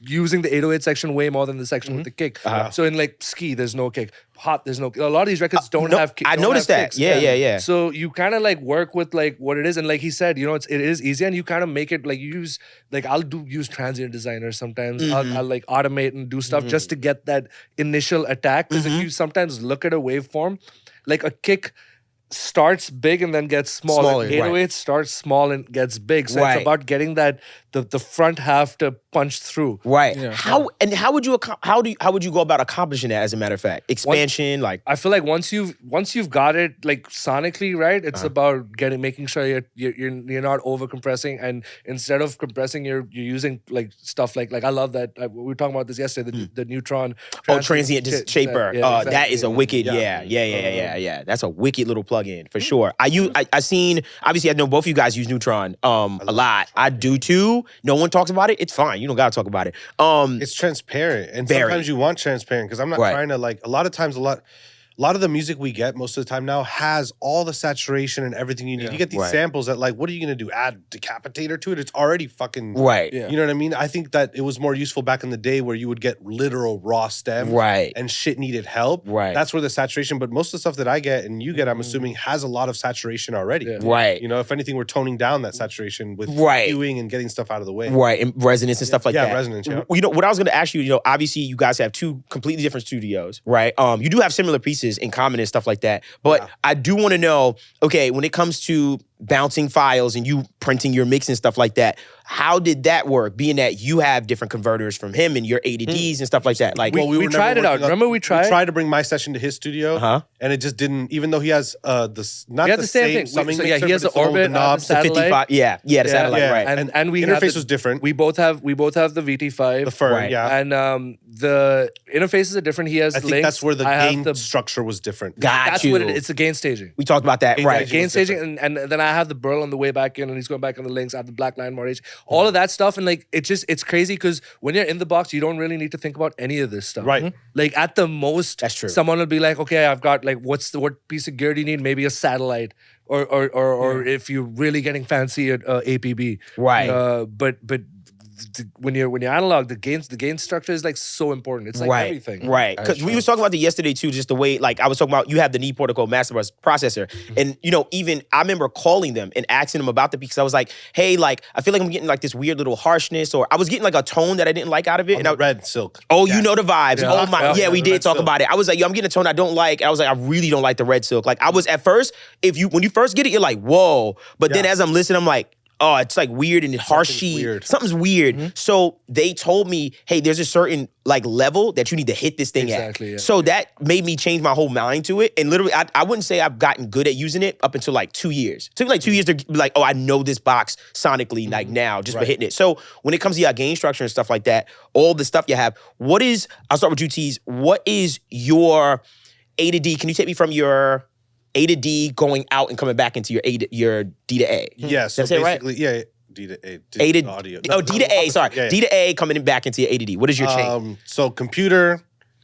using the 808 section way more than the section with the kick. So in like Ski, there's no kick. Hot, there's no. A lot of these records don't no, have. I don't noticed have that. kicks. Yeah. So you kind of like work with like what it is, and like he said, you know, it is easy, and you kind of make it like you use like I'll use transient designer sometimes. I'll like automate and do stuff just to get that initial attack. Because if you sometimes look at a waveform, like a kick starts big and then gets small. Smaller, And 808 starts small and gets big. So Right. it's about getting that the front half to punch through. Right. How would you how would you go about accomplishing that? As a matter of fact, expansion, like I feel like once you've got it like sonically right, it's about making sure you're not over compressing, and instead of compressing, you're using like stuff like I love that we were talking about this yesterday, the neutron transient shaper. That is a wicked. Yeah. That's a wicked little plug-in for sure. I seen obviously I know both of you guys use Neutron a lot. I do too. No one talks about it. It's fine. You don't gotta talk about it. It's transparent, and Very. sometimes you want transparent because I'm not Right. trying to like. A lot of times, a lot of the music we get most of the time now has all the saturation and everything you need. You get these Right. samples that like, what are you gonna do? Add decapitator to it? It's already fucking Right. Yeah. You know what I mean? I think that it was more useful back in the day where you would get literal raw stems, Right. and shit needed help. Right. That's where the saturation. But most of the stuff that I get and you get, I'm assuming, has a lot of saturation already. Yeah. Right. You know, if anything, we're toning down that saturation with Right. cueing and getting stuff out of the way. Right, and resonance and stuff like Yeah, that. resonance, yeah. You know what I was going to ask you. You know, obviously you guys have two completely different studios, right? You do have similar pieces in common and stuff like that. But I do want to know, okay, when it comes to bouncing files and you printing your mix and stuff like that. How did that work? Being that you have different converters from him and your A to Ds and stuff like that. Like, we were tried never it out. working on- Remember we tried to bring my session to his studio, and it just didn't. Even though he has not We had the the same same thing. summing So, mixer, he has but the it's all Orbit, knobs. the satellite. 55. Yeah, the satellite, right. And we interface have was different. We both have the VT5. The Fern, Right. yeah. And the interfaces are different. He has I think links. that's where the I have gain the structure was different. Got That's you. what it's a gain staging. We talked about that, right? Gain was staging, and then I have the burl on the way back in, and he's going back on the links. I have the black line, more H, all of that stuff, and like it's crazy because when you're in the box, you don't really need to think about any of this stuff. Right. Like at the most, That's true. someone will be like, okay, I've got like what piece of gear do you need? Maybe a satellite, or if you're really getting fancy at APB. Right. But when you're analog, the gain structure is like so important. It's like everything. Right. Because we was talking about it yesterday too, just the way, like I was talking about, you have the knee protocol master bus processor. And even I remember calling them and asking them about the because I was like, hey, like, I feel like I'm getting like this weird little harshness, or I was getting like a tone that I didn't like out of it. And red silk. Oh, you know the vibes. Yeah. Oh my, yeah, we the did red talk silk. about it. I was like, yo, I'm getting a tone I don't like. And I was like, I really don't like the red silk. Like I was at first, when you first get it, you're like, whoa. But then as I'm listening, I'm like, oh, it's like weird and harshy. weird. Something's weird. So they told me, hey, there's a certain like level that you need to hit this thing Exactly, at. yeah. So that made me change my whole mind to it. And literally, I wouldn't say I've gotten good at using it up until like 2 years. It took me like 2 years to be like, oh, I know this box sonically like now just by hitting it. So when it comes to your gain structure and stuff like that, all the stuff you have, I'll start with you, Teez. What is your A to D? Can you take me from your A to D going out and coming back into your D to A? Yeah, so That's it, right? basically, yeah, D to A. A to audio. D to A. Sorry, Yeah, yeah. D to A coming in back into your A to D. What is your change? So computer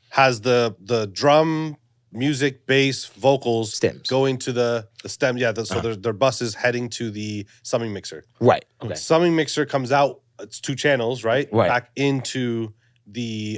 has the drum, music, bass, vocals Stems. going to the stem. Yeah, so their buses heading to the summing mixer. Right. Okay. Summing mixer comes out. It's 2 channels, right? Right. Back into the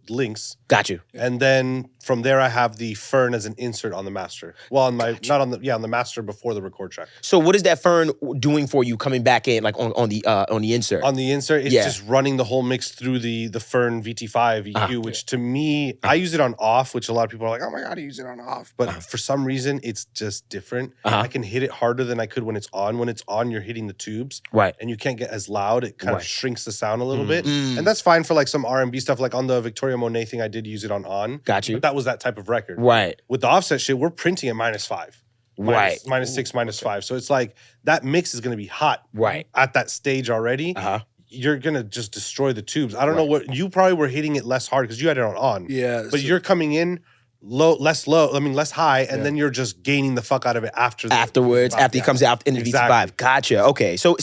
links. Got you. And then from there, I have the Fern as an insert on the master. Well, on the master before the record track. So what is that Fern doing for you coming back in, like on the insert? On the insert, it's just running the whole mix through the Fern VT5 EQ, which to me, I use it on off, which a lot of people are like, oh my God, I use it on off. But for some reason, it's just different. I can hit it harder than I could when it's on. When it's on, you're hitting the tubes. Right. And you can't get as loud. It kind of shrinks the sound a little bit. And that's fine for like some R&B stuff. Like on the Victoria Monet thing, I did use it on. Got you. But that was that type of record. Right. With the offset shit, we're printing at -5. Right. -6, -5. So it's like that mix is going to be hot. Right. At that stage already. You're going to just destroy the tubes. I don't know what you probably were hitting it less hard because you had it on. Yeah. But you're coming in less high, and then you're just gaining the fuck out of it Afterwards, after it comes out in the VT5. Gotcha. Okay. So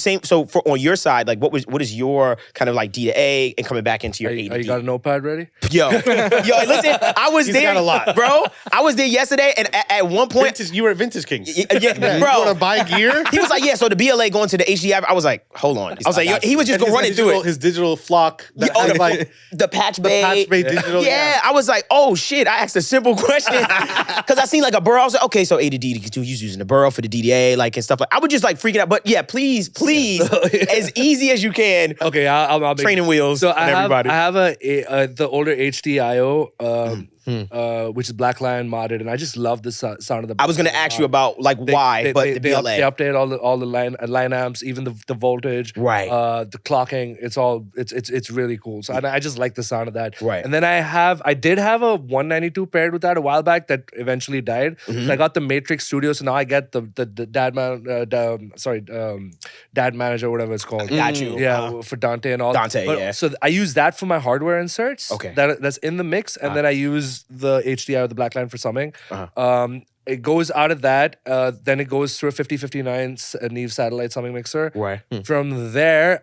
for on your side, like what is your kind of like D to A and coming back into your A to D? You got a notepad ready? Yo, listen, I was He's there, got a lot. bro. I was there yesterday, and at one point, You were at Vintage King. yeah, You bro, want to buy gear? he was like, yeah. So the BLA going to the HDI, I was like, hold on. I was like, yo, he was just And gonna run it through it. His digital flock. That Oh, had, like the patch bay. digital. Yeah, I was like, oh shit. I asked a simple question because I seen like a burrow. I was like, okay, so A to D to Q2, he's using the burrow for the DDA, like and stuff like. I was just like freaking out. But yeah, please, as easy as you can. Okay, I'll make Training wheels. So on I have everybody. the older HDIO, which is Black Lion modded, and I just love the sound of the. I was gonna ask you about like why, but the BLA. They update all the line amps, even the voltage, Right. The clocking. It's really cool. So I just like the sound of that. Right. And then I did have a 192 paired with that a while back that eventually died. Mm-hmm. So I got the Matrix Studio, so now I get the Dad Manager, whatever it's called. Got you. Yeah, for Dante and all. Dante, But- yeah. So I use that for my hardware inserts. Okay. That's in the mix, and then I use the HDI or the Black Line for summing. It goes out of that, then it goes through a 5059 Neve satellite summing mixer. Right. From there,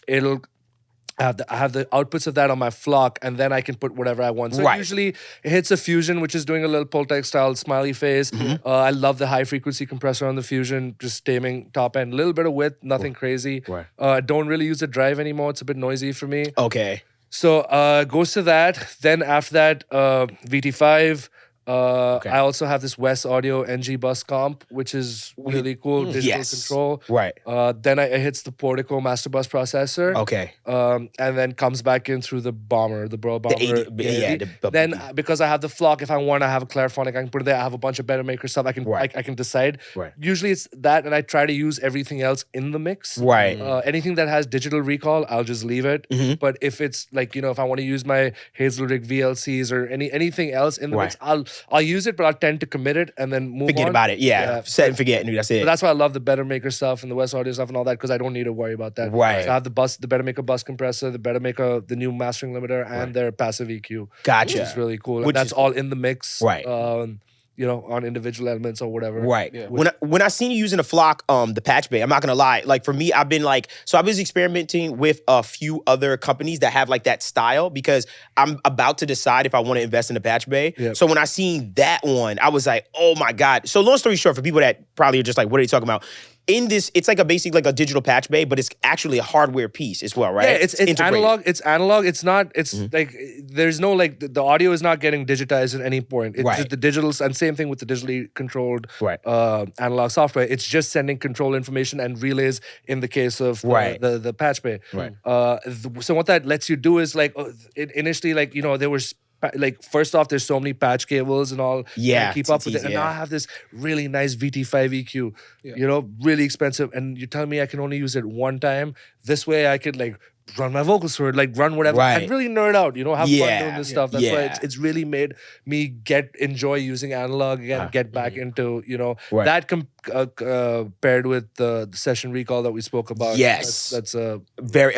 it'll. I have the outputs of that on my flock, and then I can put whatever I want. So Right. usually it hits a Fusion, which is doing a little Pultec style smiley face. I love the high frequency compressor on the Fusion, just taming top end, a little bit of width, nothing crazy. Right. I don't really use the drive anymore; it's a bit noisy for me. Okay. So goes to that. Then after that, VT5. I also have this West Audio NG bus comp, which is really cool. Digital Yes. control. Right. Then it hits the Portico master bus processor. Okay. And then comes back in through the Bomber, the Bro Bomber. 80 yeah, the- Then because I have the Flock, if I want to have a Clairphonic, I can put it there. I have a bunch of Better Maker stuff. I can Right. I can decide. Right. Usually it's that, and I try to use everything else in the mix. Right. Anything that has digital recall, I'll just leave it. But if it's like, if I want to use my Hazelrig VLCs or anything else in the mix, I'll use it, but I'll tend to commit it and then move Forget on. about it. Yeah. Set and forget. And that's it. But that's why I love the Better Maker stuff and the West Audio stuff and all that, because I don't need to worry about that. Right. So I have the Better Maker bus compressor, the Better Maker, the new mastering limiter, and their passive EQ. Gotcha. Which is really cool. Which And that's is all in the mix. Right. On individual elements or whatever. Right. When I seen you using the Flock, the patch bay, I'm not gonna lie. Like for me, I've been like, so I was experimenting with a few other companies that have like that style because I'm about to decide if I want to invest in the patch bay. Yep. So when I seen that one, I was like, oh my God. So long story short, for people that probably are just like, what are you talking about? In this, it's like basically like a digital patch bay, but it's actually a hardware piece as well, right? Yeah, it's integrated. analog. It's analog. It's not. It's like there's no like the audio is not getting digitized at any point. It's just the digital, and same thing with the digitally controlled analog software. It's just sending control information and relays in the case of the patch bay. Right. So what that lets you do is like initially like there was. Like first off, there's so many patch cables and all. Yeah, to keep up with it. And now I have this really nice VT5 EQ. Really expensive. And you're telling me I can only use it one time. This way I could like run my vocals through it, like run whatever. Right. And really nerd out. Have fun doing this stuff. That's why Yeah. it's really made me enjoy using analog again. Get back into Right. that paired with the session recall that we spoke about. Yes. that's a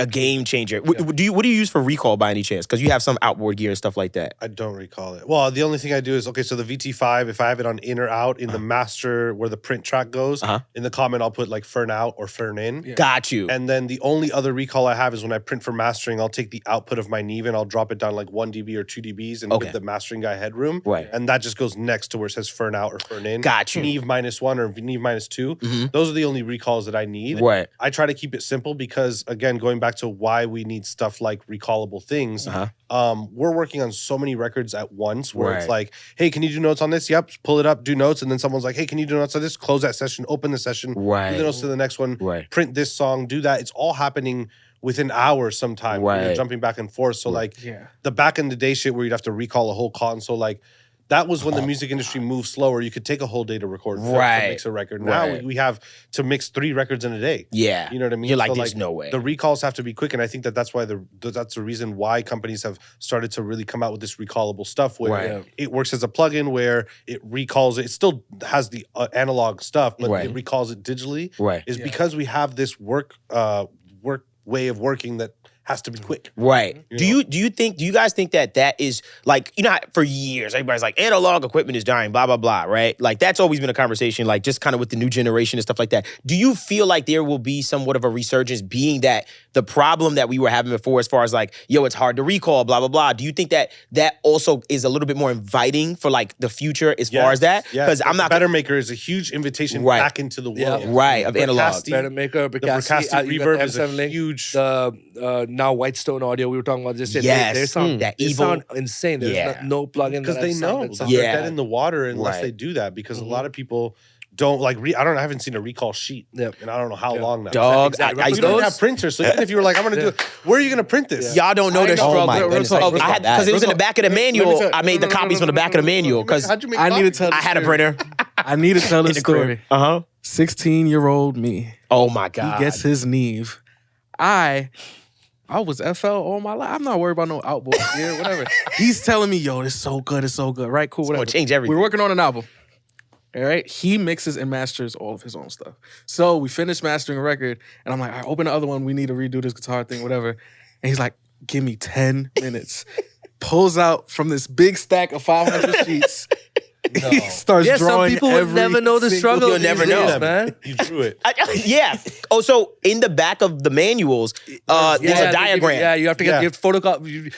game changer. What do you use for recall by any chance? Because you have some outboard gear and stuff like that. I don't recall it. Well, the only thing I do is, so the VT5, if I have it on in or out, in the master where the print track goes, in the comment I'll put like fern out or fern in. Yeah. Got you. And then the only other recall I have is when I print for mastering, I'll take the output of my Neve and I'll drop it down like 1 dB or 2 dBs and give the mastering guy headroom. Right. And that just goes next to where it says fern out or fern in. Got you. Neve -1 or Neve -2. Those are the only recalls that I need. Right. I try to keep it simple because, again, going back to why we need stuff like recallable things, we're working on so many records at once where it's like, hey, can you do notes on this? Yep, pull it up, do notes. And then someone's like, hey, can you do notes on this? Close that session, open the session, do the notes to the next one, print this song, do that. It's all happening within hours sometimes. You're jumping back and forth. So the back in the day shit where you'd have to recall a whole console, like that was when the music industry moved slower. You could take a whole day to record, to mix a record. Now we have to mix 3 records in a day. Yeah. You know what I mean? You're like, there's no way. The recalls have to be quick. And I think that's why that's the reason why companies have started to really come out with this recallable stuff where it works as a plugin where it recalls it. It still has the analog stuff, but it recalls it digitally. Is because we have this work way of working that has to be quick. Right. Do you guys think that is like, how for years, everybody's like, analog equipment is dying, blah, blah, blah, right? Like that's always been a conversation, like just kind of with the new generation and stuff like that. Do you feel like there will be somewhat of a resurgence being that the problem that we were having before as far as like, it's hard to recall, blah, blah, blah. Do you think that also is a little bit more inviting for like the future as far as that? Because I'm not Better Maker is a huge invitation back into the world. Of analog. Better Maker, the Bricasti reverb is a huge. Now Whitestone Audio, we were talking about this. Yes. They sound insane. There's no plugin because they know they're dead in the water unless they do that. Because a lot of people don't like. I haven't seen a recall sheet, and I don't know how long now. Dog, we don't have printers, so even if you were like, I'm gonna do it, where are you gonna print this? Y'all don't know the struggle. Oh my goodness. Because it was in the back of the manual. I made the copies from the back of the manual because I need to tell. I had a printer. I need to tell the story. 16-year-old me. Oh my God. He gets his Neve. I was FL all my life. I'm not worried about no outboard gear, whatever. He's telling me, yo, it's so good, right? Cool, whatever. It's gonna change everything. We're working on an album. All right? He mixes and masters all of his own stuff. So we finished mastering a record, and I'm like, all right, open the other one. We need to redo this guitar thing, whatever. And he's like, give me 10 minutes. Pulls out from this big stack of 500 sheets. No. He starts drawing. Some people would never know the struggle. You'll never know, man. You drew it. Oh, so in the back of the manuals, there's a diagram. You have to get your photocopy.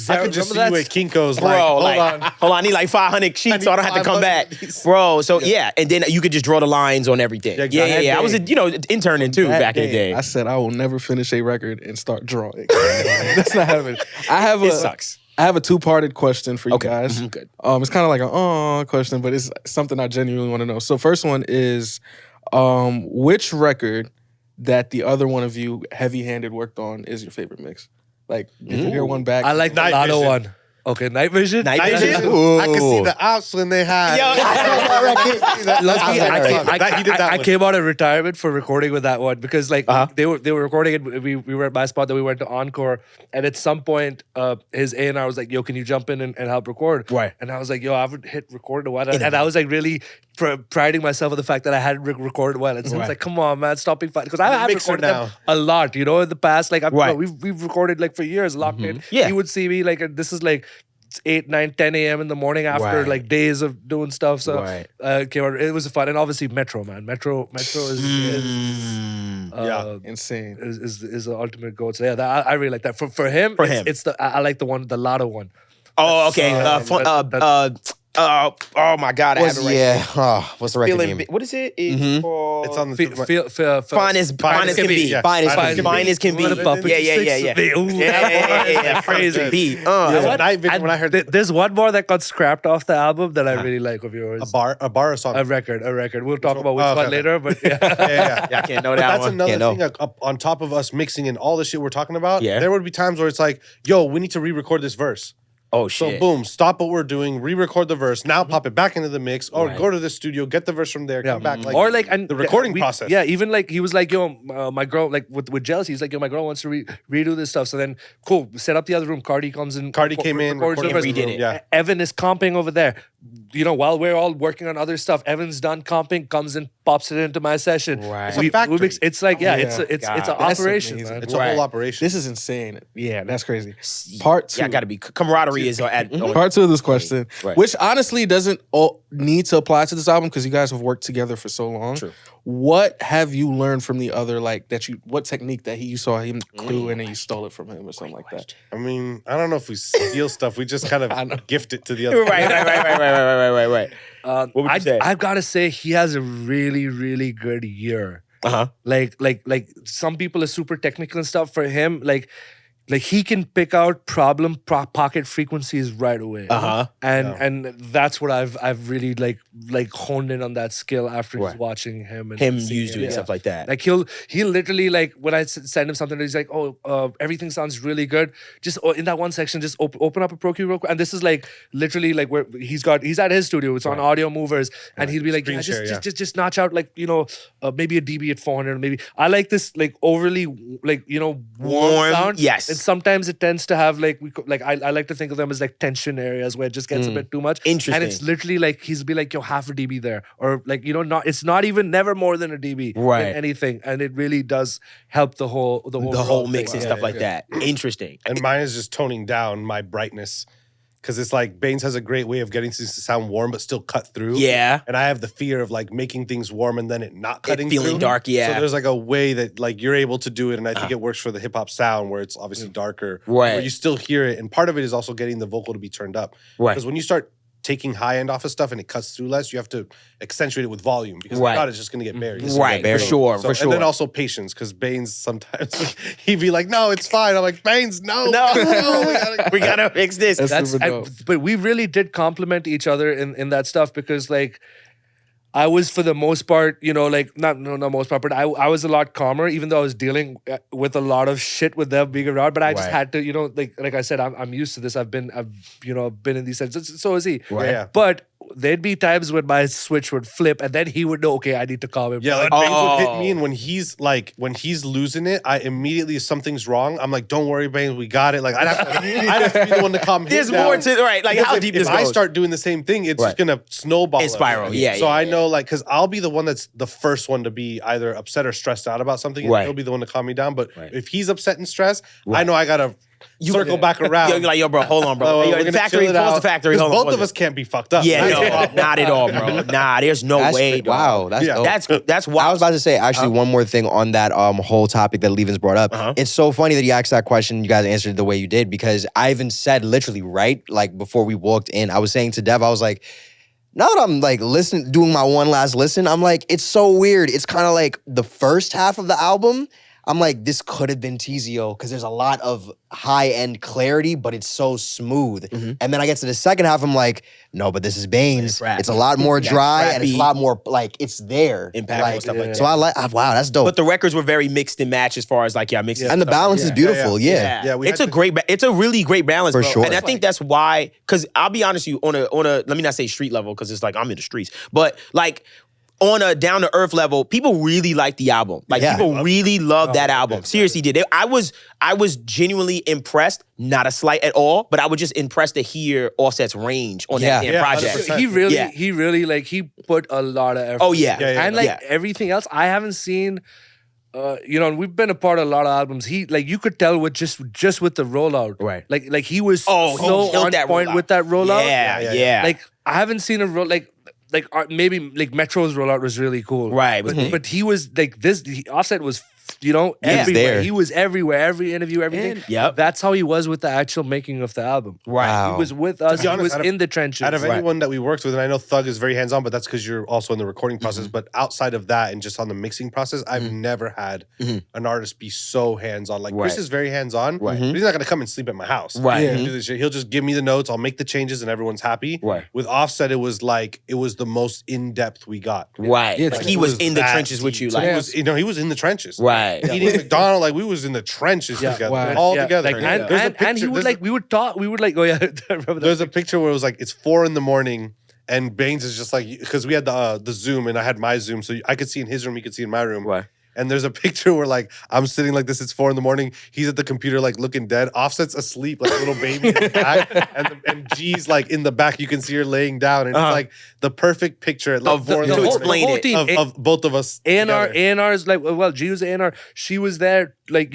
I could just see you at Kinko's, bro. Hold on, I need like 500 sheets, so I don't have to come back, bro. So and then you could just draw the lines on everything. Yeah. I was interning too back in the day. I said I will never finish a record and start drawing. That's not happening. It sucks. I have a two-parted question for you guys. Good. It's kind of like a question, but it's something I genuinely want to know. So first one is, which record that the other one of you heavy-handed worked on is your favorite mix? Like, if you hear one back. I like the Night Lotto Vision. one. Okay, Night Vision. Night Vision? I can see the ops when they had. I came out of retirement for recording with that one because like they were recording it. We were at my spot, then we went to Encore, and at some point, his A&R was like, "Yo, can you jump in and help record?" Right. And I was like, "Yo, I haven't hit record in a while," and I was like really priding myself on the fact that I hadn't recorded well. And so it's like, "Come on, man, stop being fun," because I have Mixer recorded them a lot, in the past. Like, we've recorded like for years, locked in. Yeah. He would see me like, this is like 8, 9, 10 a.m. in the morning after like days of doing stuff. So came out, it was fun. And obviously Metro, man. Metro is insane. Is the ultimate goat. So yeah, I really like that. For him, it's the I like the Lotto one. Oh, okay. Oh my God, I have it right. What's the record name? What is it? It's called. It's on the Fine as can be. Yeah. Fine as Can be. Yeah. Crazy. Night Vision, when I heard There's one more that got scrapped off the album that I really like of yours. a bar or song. A record. We'll talk about which one later, but yeah. I can't know But that that's one. another thing. On top of us mixing and all the shit we're talking about, Yeah. there would be times where it's like, "Yo, we need to re-record this verse." Oh So shit. boom, stop what we're doing, re-record the verse, now pop it back into the mix, or go to the studio, get the verse from there, come back. Like, Or like and the recording process. Yeah, even like he was like, "Yo, my girl," like with Jealousy, he's like, "Yo, my girl wants to redo this stuff." So then, cool, set up the other room. Cardi comes in. Cardi came in, records the recorded verse. redid it. Yeah. Evan is comping over there. While we're all working on other stuff, Evan's done comping, comes in, pops it into my session. Right. It's a factory. It's like it's God. an That's operation, amazing. man. It's a whole operation. This is insane. Yeah, that's crazy. Part two. Yeah, gotta be camaraderie is at. Part two of this question, Right. which honestly doesn't need to apply to this album because you guys have worked together for so long. True. What have you learned from the other, what technique that you saw him do and then you stole it from him or something like that? I mean, I don't know if we steal stuff. We just kind of gift it to the other. Right. What would you say? I've got to say he has a really, really good year. Like some people are super technical and stuff. For him, like he can pick out pocket frequencies right away. And that's what I've really like honed in on that skill after just watching him and seeing use doing stuff like that. Like he'll literally like when I send him something, he's like, everything sounds really good. Just in that one section, just open up a Pro Cue real quick. And this is like literally like where he's at his studio. It's on Audio Movers, and he'll be like, just notch out like maybe a dB at 400. Maybe I like this like overly like warm sound. Yes. And sometimes it tends to have like I like to think of them as like tension areas where it just gets a bit too much. Interesting. And it's literally like he's be like, yo, half a dB there, or like it's not even never more than a dB Right. in anything, and it really does help the whole mix and stuff like that. Interesting. And mine is just toning down my brightness. Because it's like Bainz has a great way of getting things to sound warm but still cut through. Yeah. And I have the fear of like making things warm and then it not cutting feeling through. dark, yeah. So there's like a way that like you're able to do it, and I think it works for the hip hop sound where it's obviously darker. Right. Where you still hear it. And part of it is also getting the vocal to be turned up. Right. Because when you start taking high end off of stuff and it cuts through less, you have to accentuate it with volume because Right. if not, it's just gonna get buried. Right, for sure, for sure. And then also patience, because Bainz sometimes he'd be like, "No, it's fine." I'm like, "Bainz, no, we gotta fix this. That's super dope. But we really did complement each other in that stuff, because like I was, for the most part, like not most part, but I was a lot calmer, even though I was dealing with a lot of shit with them being around. But I just had to, like I said, I'm used to this. I've been in these sets. So is he. Right. Yeah. But there'd be times when my switch would flip, and then he would know, okay, I need to calm him. Yeah, down. like Bainz would hit me, and when he's losing it, I immediately, if something's wrong, I'm like, "Don't worry, Bainz, we got it." Like I'd have to be the one to calm him There's down. more to right. Like Because how if, deep if this I goes. start doing the same thing, it's just gonna snowball. It spiral. everything. Yeah, So yeah, I yeah. know, like, because I'll be the one that's the first one to be either upset or stressed out about something, and Right. he'll be the one to calm me down. But Right. if he's upset and stressed, I know I gotta circle back around. You're like, yo, bro, hold on, bro. Oh, Yo, we're the gonna factory, chill it close the out. factory. 'Cause Hold on, both pause of it. us can't be fucked up. Yeah, right? no, not at all, bro. Nah, there's no way, dog. Wow, that's dope. That's I wild. was about to say, actually, one more thing on that whole topic that Levin's brought up. It's so funny that you asked that question. You guys answered it the way you did, because Ivan said literally right, like before we walked in, I was saying to Dev, I was like, now that I'm like doing my one last listen, I'm like, it's so weird. It's kind of like the first half of the album, I'm like, this could have been Teezio because there's a lot of high-end clarity, but it's so smooth. And then I get to the second half, I'm like, no, but this is Bainz. rap. It's a lot more dry and it's rappy. a lot more, like, it's there. Impactful, Like, stuff like so that. I like, wow, that's dope. But the records were very mixed and matched as far as like, mixed. And the balance is beautiful, yeah. Yeah, we it's had a to- great, it's a really great balance, For bro. sure. And I think that's why, because I'll be honest with you, on a, let me not say street level, because it's like I'm in the streets, but like on a down to earth level, people really like the album. Like Yeah. people really love that album. Seriously, did. I was genuinely impressed, not a slight at all, but I was just impressed to hear Offset's range on that damn Yeah, project. 100%. He really like he put a lot of effort. Oh yeah, And like everything else, I haven't seen. And we've been a part of a lot of albums. He like you could tell with just with the rollout, Right. Like he was Oh, he so killed on that point rollout. with that rollout. Yeah. Like I haven't seen a maybe like Metro's rollout was really cool, Right, But, mhm. but he was like Offset was. Everywhere. there. He was everywhere. Every interview, everything. And- Yep. That's how he was with the actual making of the album. Right. Wow. He was with us. be He honest, was out of- in the trenches. Out of Right. anyone that we worked with, and I know Thug is very hands-on, but that's because you're also in the recording process. But outside of that and just on the mixing process, I've never had an artist be so hands-on. Like Chris Right. is very hands-on, Right. but he's not gonna come and sleep at my house. Right. He'll do this shit. He'll just give me the notes, I'll make the changes, and everyone's happy. Right. With Offset, it was the most in-depth we got. Right. Yeah, Like it he was was in the that trenches with you. deep. Like, He was in the trenches. right. Eating McDonald's, like we was in the trenches together, wow. all together. Like, There's a and he picture- would there's like a- we would talk. We would like oh yeah. I remember that. There's a picture where it was like it's 4 a.m. and Bainz is just like because we had the Zoom and I had my Zoom, so I could see in his room, he could see in my room. Right. And there's a picture where like I'm sitting like this. It's 4 a.m. He's at the computer like looking dead. Offset's asleep like a little baby in the back, and G's like in the back. You can see her laying down, and it's like the perfect picture at like Of the- 4 in to the morning explain whole it. team, of both of us. together. A&R's like well, G was A&R. She was there like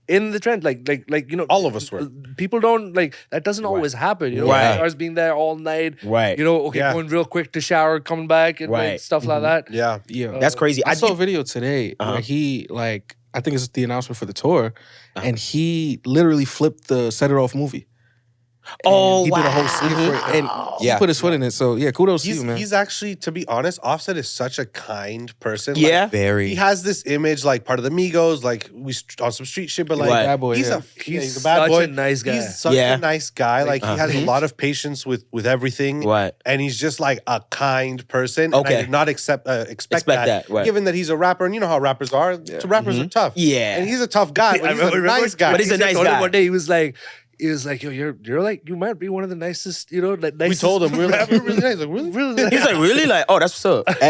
in the trend like All of us were. People don't like that doesn't always happen. Right. A&R's being there all night. Right. Okay, going real quick to shower, coming back, and Right. like, stuff like that. Yeah. Yeah. That's crazy. I saw a video today where he like I think it's the announcement for the tour, and he literally flipped the Set It Off movie. Oh, he wow. did a whole scene for it, and he Yeah. put his foot in it. So yeah, kudos to He's, you, man. he's actually, to be honest, Offset is such a kind person. Like, Yeah. Very. he has this image like part of the Migos, like on some street shit, but like Right. Bad boy, he's yeah. he's a bad such boy. a nice guy. He's such Yeah. a nice guy. Like he has a lot of patience with everything. Right. And he's just like a kind person. And Okay. I did not expect Expect that, right. given that he's a rapper, and you know how rappers are. So rappers are tough. Yeah. And he's a tough guy, but he's a nice guy. But he's a nice told him guy. One day he was like, yo, you're like you might be one of the nicest, like We nicest told him, we're like, rappers. you're really nice. Like, really? Really nice. He's like, really? Like, oh, that's what's up.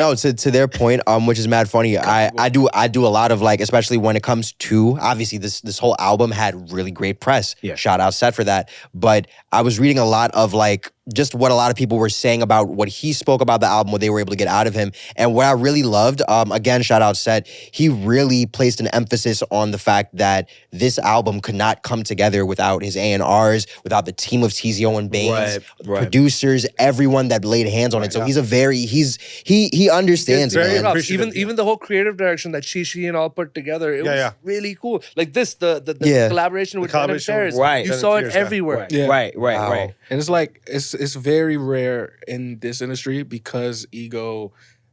No, to their point, which is mad funny. I do a lot of like, especially when it comes to obviously this whole album had really great press. Yeah. Shout out Seth for that. But I was reading a lot of like just what a lot of people were saying about what he spoke about the album, what they were able to get out of him. And what I really loved, again, shout out Seth, he really placed an emphasis on the fact that this album could not come together without his A&Rs, without the team of Teezio and Bainz, Right. producers, everyone that laid hands on it. So he's a very, he understands He's very it, man. appreciative. Even the whole creative direction that she and all put together, it was really cool. Like this, the Yeah. collaboration with collaboration Venom with- Tears, Right. you Venom saw it Tears, yeah. everywhere. Yeah. Right. Wow. And it's like it's very rare in this industry because ego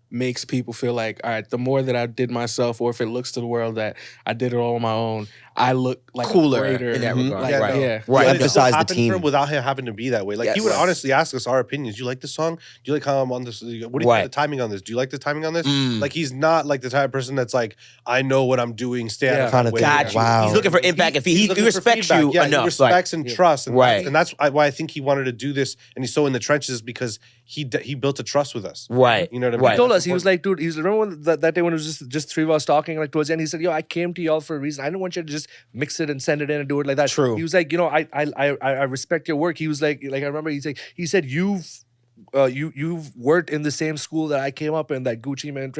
makes people feel like, all right, the more that I did myself, or if it looks to the world that I did it all on my own, I look like Cooler greater in that regard. Like, Right. Yeah. Right. But it Emphasize still the happened team. for him without him having to be that way. Like he Yes. would Right. honestly ask us our opinions. Do you like this song? Do you like how I'm on this? What do you think Right. of the timing on this? Do you like the timing on this? Mm. Like he's not like the type of person that's like, I know what I'm doing. Stay out of Kinda my way. thing. Got you. Wow. He's looking for impact. If he He's looking for respects feedback. you Yeah, enough. he respects and trusts, and Right. that's why I think he wanted to do this, and he's so in the trenches because he built a trust with us. Right. You know what I mean? Right. He told us, he was like, dude, remember when that day when it was just three of us talking, like towards the end, he said, yo, I came to y'all for a reason. I didn't want you to just mix it and send it in and do it like that. True. He was like, I respect your work. He was like I remember he said you've worked in the same school that I came up in, that Gucci Man,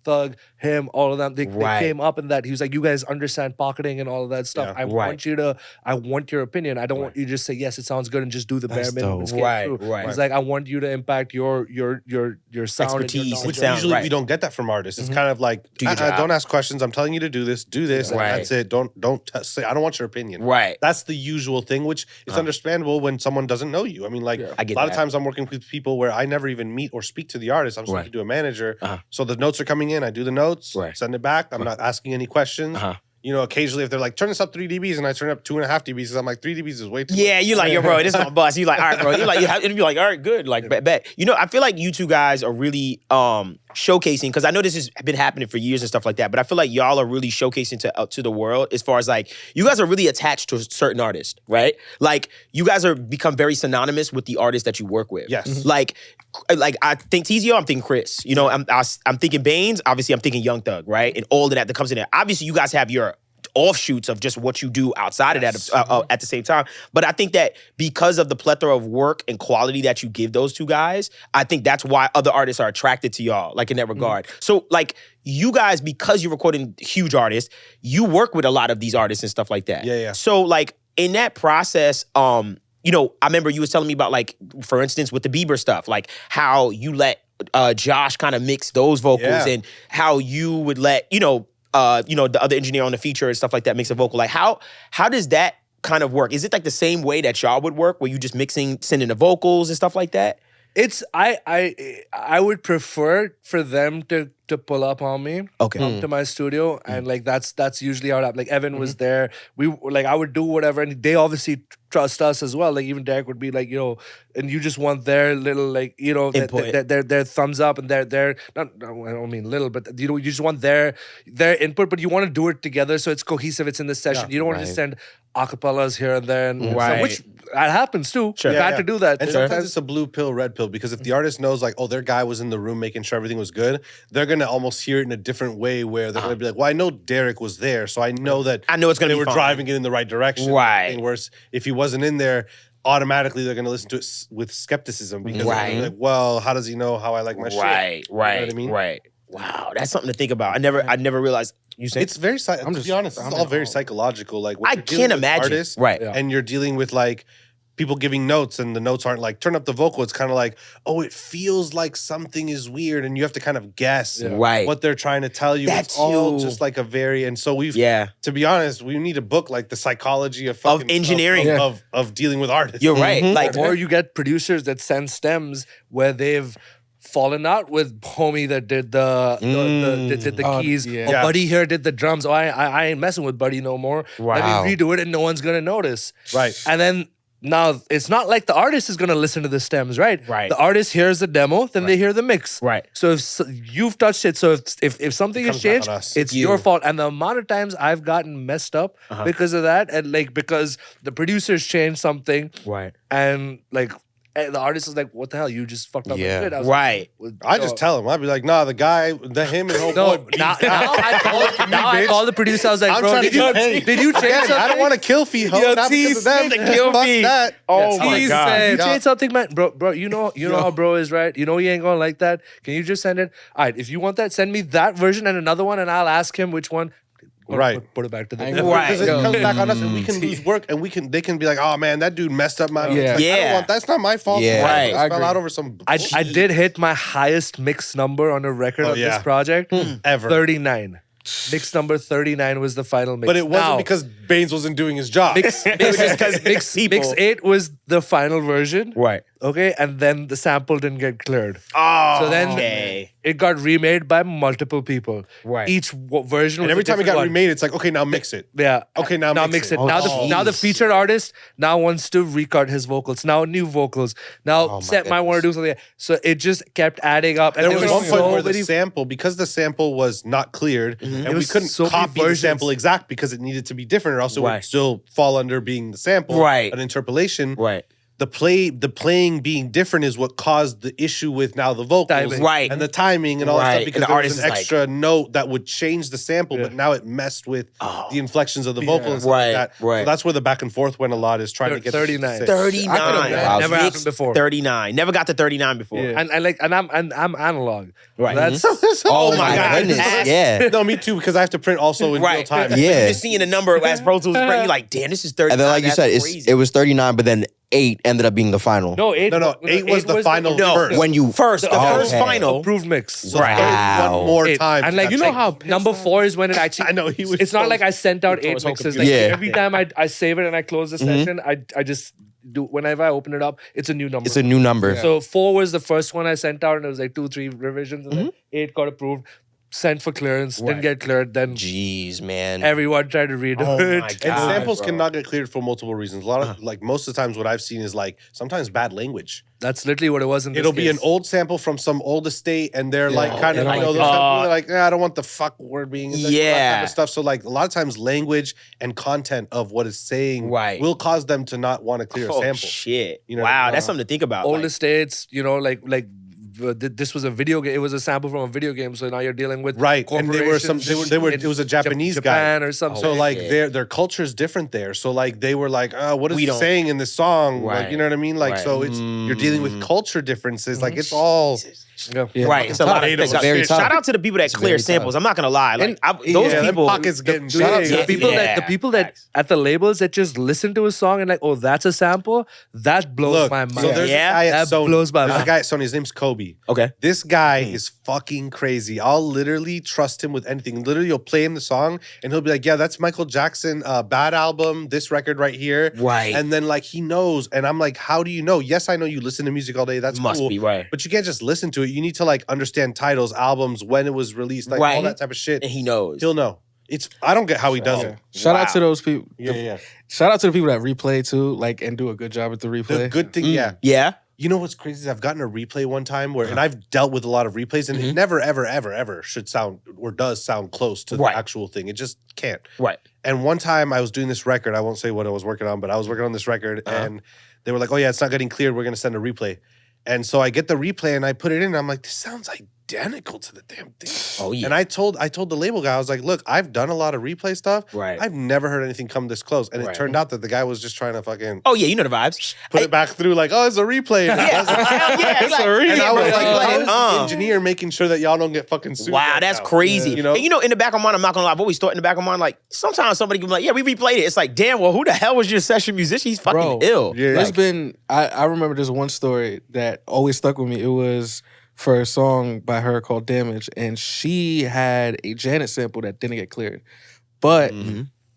Thug, him, all of them. They came up in that. He was like, you guys understand pocketing and all of that stuff. Yeah. I want your opinion. I don't want you to just say, yes, it sounds good and just do the bare That's minimum. and dope. skate Right, through. right. He's like, I want you to impact your sound and your Expertise knowledge. and Which usually right. we don't get that from artists. It's kind of like, your job. don't ask questions. I'm telling you to do this, and Right. that's it. Don't say, I don't want your opinion. Right. That's the usual thing, which is understandable when someone doesn't know you. I mean, like I get a lot that. of times I'm working with people people where I never even meet or speak to the artist. I'm speaking to a manager. So the notes are coming in. I do the notes, send it back. I'm not asking any questions. You know, occasionally if they're like, turn this up 3 dBs, and I turn it up 2.5 dBs, because I'm like, 3 dBs is way too much. Yeah, you're like, yo, bro, this is gonna bust. You're like, all right, bro. You're like, it'd be like, all right, good. Like, bet. You know, I feel like you two guys are really showcasing, because I know this has been happening for years and stuff like that, but I feel like y'all are really showcasing to the world as far as like, you guys are really attached to certain artists, right? Like, you guys are become very synonymous with the artists that you work with. Yes. Like I think Teezio, I'm thinking Chris. You know, I'm thinking Bainz. Obviously, I'm thinking Young Thug, right? And all of that comes in there. Obviously, you guys have your offshoots of just what you do outside of that at the same time. But I think that because of the plethora of work and quality that you give those two guys, I think that's why other artists are attracted to y'all, like in that regard. So like you guys, because you're recording huge artists, you work with a lot of these artists and stuff like that. Yeah. So like in that process, you know, I remember you was telling me about like, for instance, with the Bieber stuff, like how you let Josh kind of mix those vocals and how you would let, you know, the other engineer on the feature and stuff like that makes a vocal. Like how does that kind of work? Is it like the same way that y'all would work, where you just sending the vocals and stuff like that? It's I would prefer for them to pull up on me, come to my studio, and like that's usually how it happens. Like Evan was there, I would do whatever, and they obviously trust us as well. Like even Derek would be like, you know, and you just want their little like, you know, their thumbs up and their not I don't mean little, but you know, you just want their input, but you want to do it together so it's cohesive. It's in the session. You don't want to just send acapellas here and there, and stuff, which that happens too. Sure. You got to do that. And sometimes it's a blue pill, red pill, because if the artist knows like, oh, their guy was in the room making sure everything was good, they're gonna almost hear it in a different way, where they're gonna be like, well, I know Derek was there, so I know that it's gonna they be were fine. driving it in the right direction. Right. Whereas if he wasn't in there, automatically they're gonna listen to it with skepticism, because they're gonna be like, well, how does he know how I like my shit? Right. You know what I mean? Right. Wow, that's something to think about. I never realized. You said It's very, to be honest, it's all very psychological. Like, when I you're dealing can't with imagine. artists, Right. and you're dealing with like people giving notes, and the notes aren't like turn up the vocal. It's kind of like, oh, it feels like something is weird, and you have to kind of guess Right. what they're trying to tell you. That's it's all you. just like a very, and so we've, to be honest, we need a book like the psychology of engineering of dealing with artists. You're right. Like, or you get producers that send stems where they've fallen out with homie that did the keys. yeah. Oh, Buddy here did the drums. Oh, I ain't messing with Buddy no more. Let me redo it, and no one's gonna notice. Right. And then now it's not like the artist is gonna listen to the stems, right? Right. The artist hears the demo, then they hear the mix. Right. So if you've touched it, so if something has comes back changed, on us. it's your fault. And the amount of times I've gotten messed up because of that, and like because the producers changed something, right. and like. And the artist is like, "What the hell? You just fucked up." Yeah. my shit. I was Right. like, I just tell him. I'd be like, nah, him and whole No, boy. now I call the producer. I was like, I'm "Bro, trying did to you get paid. change something? I don't want to kill fee. Not because of them. the kill Fuck fee. that. Oh my Did God. you change something, man? Bro, you know how bro is, right? You know he ain't gonna like that. Can you just send it? All right, if you want that, send me that version and another one, and I'll ask him which one. Right. Put it back to the Right. Because it comes back on us, and we can lose work, and they can be like, oh man, that dude messed up my. Yeah. Like, I don't want, that's not my fault. Yeah. Right. I fell out over some. I did hit my highest mix number on a record on this project. Ever. 39. Mix number 39 was the final mix. But it wasn't Now, because Bainz wasn't doing his job. mix 8 was the final version. Right. Okay, and then the sample didn't get cleared. Oh. So then okay. it got remade by multiple people. Right. Each version was And every a time it different got one. remade, it's like, okay, now mix it. Yeah. Okay, now mix it. Now Oh, now the jeez. featured artist now wants to recut his vocals. Now new vocals. Now my Set might want to do something. So it just kept adding up. And There was one point so where the many. sample, because the sample was not cleared, and we was couldn't so many copy the versions. sample exact because it needed to be different, or else it Right. would still fall under being the sample, Right. an interpolation. Right. The playing being different is what caused the issue with now the vocals, Timing. Right. and the timing and all that Right. stuff, because And the there was artist an is like- extra note that would change the sample, but now it messed with the inflections of the vocal and stuff Right, like that. right. So that's where the back and forth went a lot, is trying to get 39. the 39. Wow. Never happened Mixed before. 39. Never got to 39 before. And I'm analog. Right. That's Oh my my God. goodness. That's- Yeah. No, me too, because I have to print also in real Right. time. Yeah. You're just seeing the number as Pro Tools print. You're like, damn, this is 39. And then, like you That's said, crazy. it was 39, but then 8 ended up being the final. no 8. No, 8 was the final No. first. When you First, the first Okay. final. approved mix. So Right. third one more 8. time. And like You know how pissed number 4 is when it actually. I know, he was It's not so- like I sent out He tore 8 his whole mixes. computer. Like Yeah. every time I save it and I close the session, I just whenever I open it up, it's a new number. It's a new number. So 4 was the first one I sent out, and it was like 2-3 revisions, and then 8 got approved, sent for clearance, didn't get cleared. Then Jeez, man. everyone tried to redo Oh it. my And God, samples bro. cannot get cleared for multiple reasons. A lot of like most of the times what I've seen is like sometimes bad language. That's literally what it was in this It'll be an case. old sample from some old estate, and they're like kind of and you know like, those they're like I don't want the fuck word being in there, that type Yeah. of stuff. So like a lot of times language and content of what it's saying Right. will cause them to not want to clear a Oh, sample. shit. You know, Wow, that's something to think about. Old Like, estates, you know, like this was a video game. It was a sample from a video game. So now you're dealing with Right, and they were corporations it was a in Japanese guy. Japan or something. So like shit. their culture is different there. So like they were like, what is We he don't- saying in this song? Right. Like you know what I mean? Like Right. so it's you're dealing with culture differences. Like it's all Yeah. right, it's a lot of Tornado things. very tough. Shout out to the people that clear very samples. I'm not gonna lie, like those yeah, them people. pockets getting Shout out to big. the people Yeah. the people that at the labels that just listen to a song and like, oh, that's a sample. That blows Look, my so mind. there's Yeah. a guy at That Sony. blows my There's a mind. guy at Sony. His name's Kobe. Okay. This guy is fucking crazy. I'll literally trust him with anything. Literally, you'll play him the song, and he'll be like, "Yeah, that's Michael Jackson, Bad Album. This record right here." Right. And then like he knows, and I'm like, "How do you know?" Yes, I know you listen to music all day. That's Must cool. be, right. But you can't just listen to it. You need to like understand titles, albums, when it was released, like all Right. that type of shit. And he knows. He'll know. It's I don't get how he does it. Shout out Wow. to those people. Yeah. Shout out to the people that replay too, like and do a good job at the replay. The good thing, yeah. Yeah. You know what's crazy is I've gotten a replay one time where, and I've dealt with a lot of replays, and it never, ever, ever, ever should sound or does sound close to Right. the actual thing. It just can't. Right. And one time I was doing this record. I won't say what I was working on, but I was working on this record, and they were like, "Oh yeah, it's not getting cleared. We're gonna send a replay." And so I get the replay and I put it in. And I'm like, "This sounds identical to the damn thing." Oh yeah. And I told the label guy, I was like, "Look, I've done a lot of replay stuff. Right. I've never heard anything come this close." And Right. it turned out that the guy was just trying to fucking Oh yeah, you know the vibes. put it back through, like, "Oh, it's a replay." And I was like, Hell yeah. It's like, a replay. and I was like, replay. how is the engineer making sure that y'all don't get fucking sued? Wow, right that's now? crazy. You know? And you know, in the back of mind, I'm not gonna lie, I've always thought in the back of mind, like, sometimes somebody can be like, yeah, we replayed it. It's like, damn, well, who the hell was your session musician? He's fucking Bro, ill. Yeah. There's been I remember there's one story that always stuck with me. It was for a song by her called Damage, and she had a Janet sample that didn't get cleared. But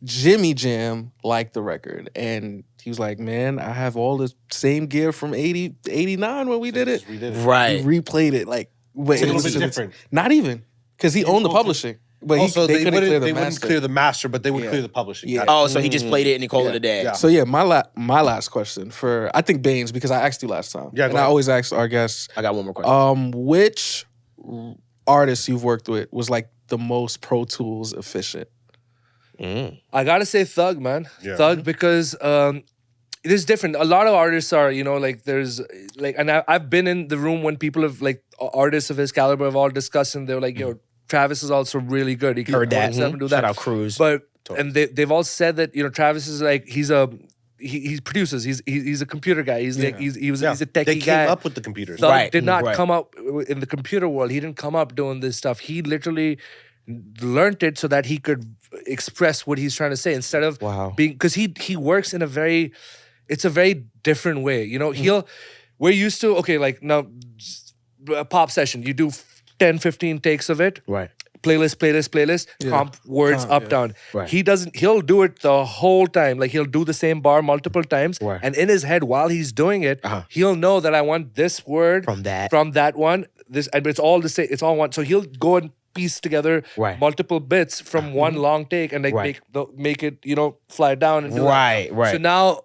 Jimmy Jam liked the record, and he was like, man, I have all the same gear from 80 to 89 when we did it. Just redid it. Right. He replayed it like wait, It's a little it was- bit different. Not even, because he owned the publishing. But Also, they couldn't clear the wouldn't master. clear the master, but they would Yeah. clear the publishing. Yeah. Oh, so he just played it and he called it a day. Yeah. So yeah, my last question for I think Bainz, because I asked you last time. Yeah, and go I ahead. always ask our guests, I got one more question. which artist you've worked with was like the most Pro Tools efficient? I gotta say Thug, man. Yeah. Thug, because it is different. A lot of artists are, you know, like there's like, and I've been in the room when people have like artists of his caliber have all discussed, and they're like, yo, Travis is also really good. He can Heard that. himself and do that. Shout out Cruz. But and they've all said that, you know, Travis is like he produces. He's a computer guy. He's like he's a techie They guy. came up with the computers. Thug Right, did not right. come up in the computer world. He didn't come up doing this stuff. He literally learned it so that he could express what he's trying to say instead of being, because he works in a very different way. You know, we're used to, okay, like now a pop session, you do 10, 15 takes of it. Right. Playlist, comp, words, up, down. Right. He'll do it the whole time. Like he'll do the same bar multiple times. Right. And in his head, while he's doing it, he'll know that I want this word From that. one, this, and it's all the same, it's all one. So he'll go and piece together Right. multiple bits from one long take and like Right. make it, you know, fly down and do Right, that. right. So now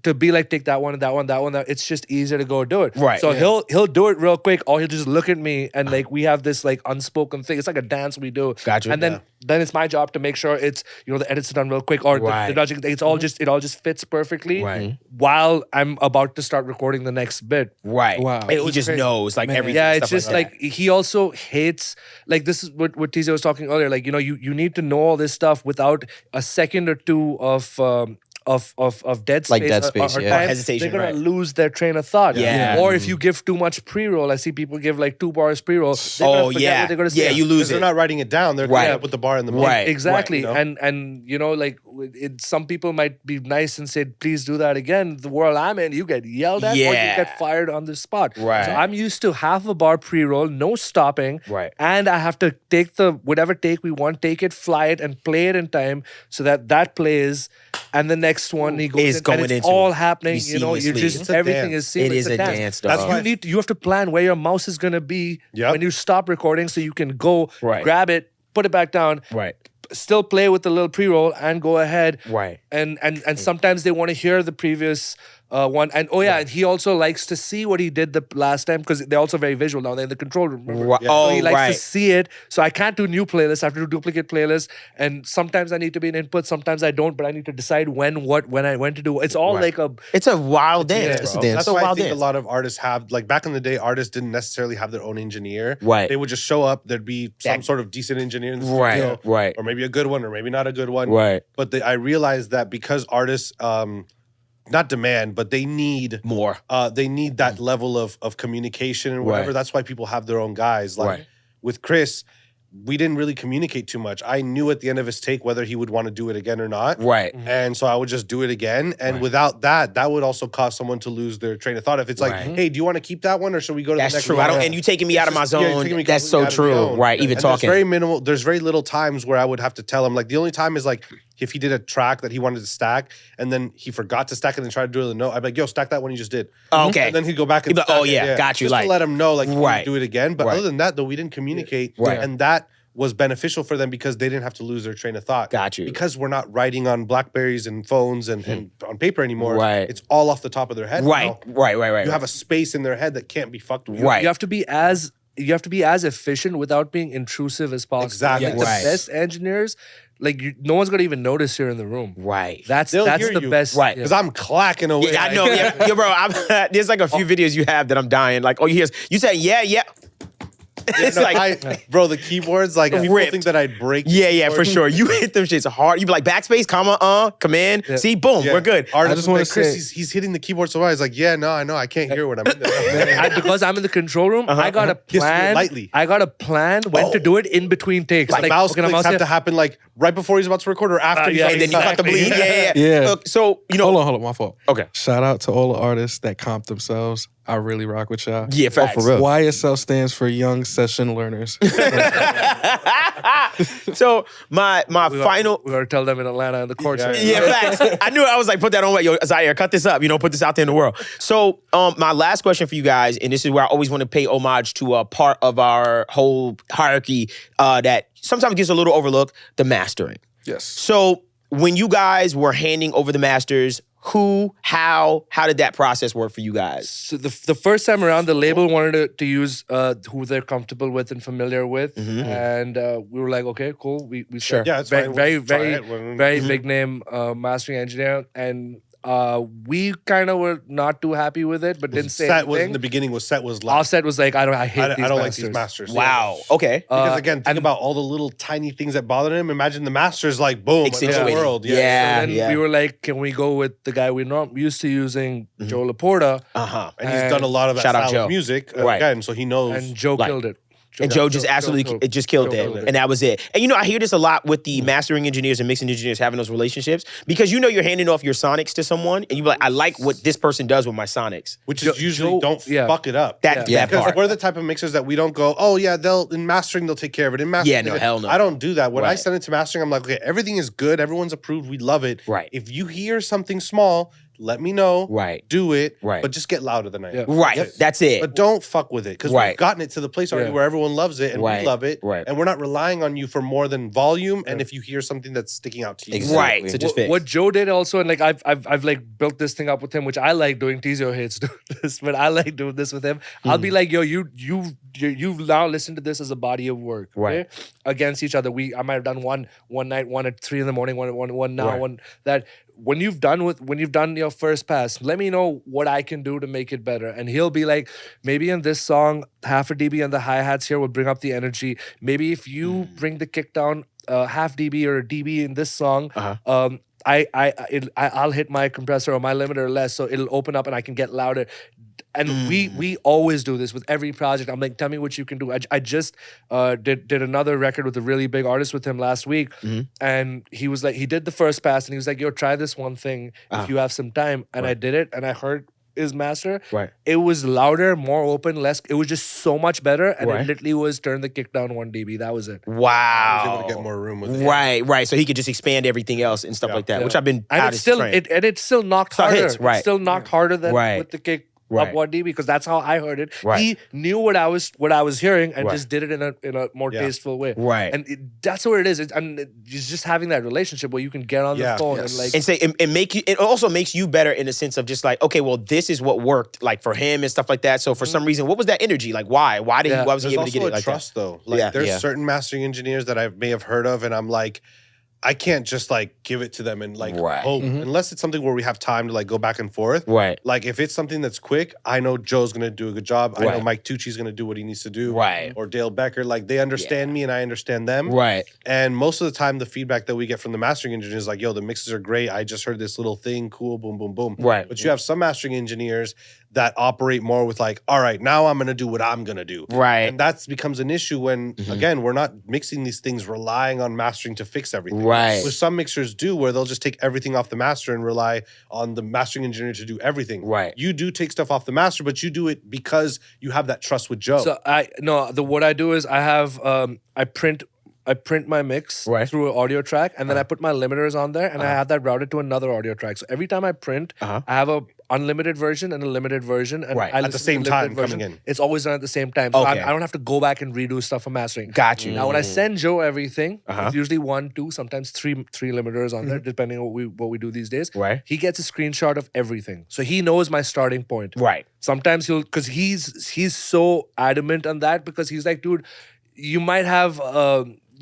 to be like, take that one and that one, it's just easier to go do it. Right. So he'll do it real quick, or he'll just look at me and like we have this like unspoken thing. It's like a dance we do. Gotcha. And then it's my job to make sure it's, you know, the edits are done real quick, or Right. the nudging. It all just fits perfectly. Right. While I'm about to start recording the next bit. Right. Wow. He was just crazy. knows like everything. Yeah, stuff it's just like, like he also hates, like this is what Teezio was talking earlier. Like, you know, you need to know all this stuff without a second or two of dead space, Like dead space, or yeah. time. Hesitation, They're gonna right. lose their train of thought. Yeah. Or if you give too much pre-roll, I see people give like 2 bars pre-roll. They're Oh, gonna forget yeah. what they're gonna say. Yeah, you lose They're it. not writing it down. They're Right. coming up with the bar in the Right. Exactly. Right, you know? And you know, like some people might be nice and say, please do that again. The world I'm in, you get yelled at or you Yeah. get fired on the spot. Right. So I'm used to half a bar pre-roll, no stopping. Right. And I have to take whatever take we want, take it, fly it, and play it in time so that plays. And the next one he goes Is in, going and it's into all it. happening. Be You know, you seamlessly. just It's a everything dance. is seamless. It is It's a dance, That's dog. why you have to plan where your mouse is gonna be Yep. when you stop recording, so you can go Right. grab it, put it back down, Right. still play with the little pre-roll and go ahead. Right. And sometimes they want to hear the previous one. And and he also likes to see what he did the last time because they're also very visual now. They're in the control room. Remember? Right. So Oh, he likes right. to see it. So I can't do new playlists. I have to do duplicate playlists. And sometimes I need to be an input. Sometimes I don't. But I need to decide when to do. It's all like a. It's a wild dance, It's a bro. dance. It's That's a why I wild think dance. a lot of artists have, like back in the day, artists didn't necessarily have their own engineer. Right. They would just show up. There'd be some That- sort of decent engineer in the Right, studio, right. or maybe a good one, or maybe not a good one. Right. But I realized that because artists, not demand, but they need More. they need that level of communication and whatever. Right. That's why people have their own guys. Like Right. with Chris, we didn't really communicate too much. I knew at the end of his take whether he would want to do it again or not. Right. And so I would just do it again. And without that, that would also cause someone to lose their train of thought. If it's like, Right. hey, do you want to keep that one or should we go to That's the next true. one? I don't, and you taking me It's out of my just- yeah, you're zone. taking me That's so completely out of the true. zone. Right. Even And talking. there's very little times where I would have to tell him. Like the only time is like if he did a track that he wanted to stack and then he forgot to stack it and tried to do it. No, I'd be like, yo, stack that one you just did. Oh, okay. And then he'd go back and He'd be like, stack oh, it, yeah, got you, Just like- to let him know, like, you Right. can do it again. But Right. other than that, though, we didn't communicate. Right. And that was beneficial for them because they didn't have to lose their train of thought. Got you. Because we're not writing on Blackberries and phones and on paper anymore. Right. It's all off the top of their head. Right. now. Right. You have a space in their head that can't be fucked with. Right. You have to be as efficient without being intrusive as possible. Exactly. Like Right. the best engineers, like no one's gonna even notice you're in the room. Right. That's They'll hear the you. best. Right. Because I'm clacking away. Yeah, I know. Yeah, yo, bro, there's like a few videos you have that I'm dying. Like, you said, yeah. It's No, like, bro, the keyboards, like people Ripped. think that I'd break. yeah, for keyboards. sure. You hit them shits hard. You be like backspace, comma, command. See, boom, Yeah. we're good. Artists I just would be wanna like, Chris, say- he's hitting the keyboard so hard. He's like, yeah, no, I know. I can't hear what I'm in there. Because I'm in the control room, I got a Yes, do it plan. lightly. I got a plan when to do it in between takes. Like mouse okay, now clicks have here. to happen like right before he's about to record or after he's yeah, And then you cut the bleed. Yeah. Yeah. So, Hold on, my fault. Okay. Shout out to all the artists that comp themselves. I really rock with y'all. Yeah, facts. for real. YSL stands for Young Session Learners. So my final. We gotta tell them in Atlanta in the courts. Yeah, facts. I knew it. I was like, put that on. Yo, Zaire, cut this up. Put this out there in the world. So, my last question for you guys, and this is where I always want to pay homage to a part of our whole hierarchy that sometimes gets a little overlooked: the mastering. Yes. So, when you guys were handing over the masters, how did that process work for you guys? So the first time around, the label wanted to use who they're comfortable with and familiar with, and we were like, okay, cool. We Sure. said Yeah, it's very fine. very We'll try very it when- very big name mastering engineer, and we kind of were not too happy with it, but didn't say Set was in anything. the beginning. Set was like Offset was like, I hate these I don't like masters. these masters. Wow. Okay. Because again, think about all the little tiny things that bother him. Imagine the masters like boom, another Accentuating. world. Yeah. And then we were like, can we go with the guy we're not used to using, Joe Laporta, Uh-huh. And he's done a lot of that Shout out style Joe. of music Right. again, so he knows. and Joe Like- killed it. And Joe just absolutely killed- it just killed Joe it. killed it. And that was it. And I hear this a lot with the mastering engineers and mixing engineers having those relationships because you're handing off your sonics to someone and you be like, I like what this person does with my sonics. which is usually Joe- don't yeah. fuck it up. That because part. we're the type of mixers that we don't go, oh yeah, in mastering they'll take care of it. In mastering, Yeah, no, hell no. I don't do that. When I Right. send it to mastering, I'm like, okay, everything is good, everyone's approved, we love it. Right. If you hear something small, let me know. Right. Do it. Right. But just get louder than I am. Yeah. Right. That's it. But don't fuck with it because Right. we've gotten it to the place already Yeah. where everyone loves it and Right. we love it. Right. And we're not relying on you for more than volume. And if you hear something that's sticking out to you, Exactly. Right. So just fix. What Joe did also, and like I've like built this thing up with him, which I like doing. Teezio hates doing this, but I like doing this with him. I'll be like, yo, you now listen to this as a body of work, Right. okay? Against each other. I might have done one night, one at 3 a.m, one now, Right. one that. When you've done your first pass, let me know what I can do to make it better. And he'll be like, maybe in this song, half a dB and the hi-hats here will bring up the energy. Maybe if you bring the kick down half dB or a dB in this song, I'll hit my compressor or my limiter less, so it'll open up and I can get louder. and we always do this with every project. I'm like, tell me what you can do. I just did another record with a really big artist with him last week, and he was like, he did the first pass, and he was like, yo, try this one thing if you have some time. And I did it, and I heard his master. Right. It was louder, more open, less. It was just so much better, and it literally was turn the kick down 1 dB. That was it. Wow. I was able to get more room with it. Right. So he could just expand everything else and stuff like that, which I've been And out it's still it still knocked harder. hits, right. It still knocked harder than with the kick. Right. Up 1 dB because that's how I heard it. Right. He knew what I was hearing and just did it in a more tasteful way. Right. And that's what it is. And it's just having that relationship where you can get on the phone and like and say and make you. It also makes you better in the sense of just like, okay, well, this is what worked like for him and stuff like that. So for some reason, what was that energy? Like, why? Why was he able to get it like trust that? though. Like there's certain mastering engineers that I may have heard of, and I'm like, I can't just like give it to them and like hope unless it's something where we have time to like go back and forth. Right. Like if it's something that's quick, I know Joe's gonna do a good job. I know Mike Tucci's gonna do what he needs to do. Right. Or Dale Becker. Like they understand me and I understand them. Right. And most of the time the feedback that we get from the mastering engineers is like, yo, the mixes are great. I just heard this little thing, cool, boom, boom, boom. Right. But you have some mastering engineers that operate more with like, all right, now I'm gonna do what I'm gonna do. Right. And that becomes an issue when again, we're not mixing these things relying on mastering to fix everything. Right. Which some mixers do where they'll just take everything off the master and rely on the mastering engineer to do everything. Right. You do take stuff off the master, but you do it because you have that trust with Joe. So what I do is I have I print my mix through an audio track, and then I put my limiters on there, and I have that routed to another audio track. So every time I print, I have a unlimited version and a limited version, and I at the same time coming in. It's always done at the same time, so I don't have to go back and redo stuff for mastering. Got you. Now when I send Joe everything, it's usually 1, 2, sometimes three limiters on there, depending on what we do these days. Right. He gets a screenshot of everything, so he knows my starting point. Right. Sometimes because he's so adamant on that because he's like, dude, you might have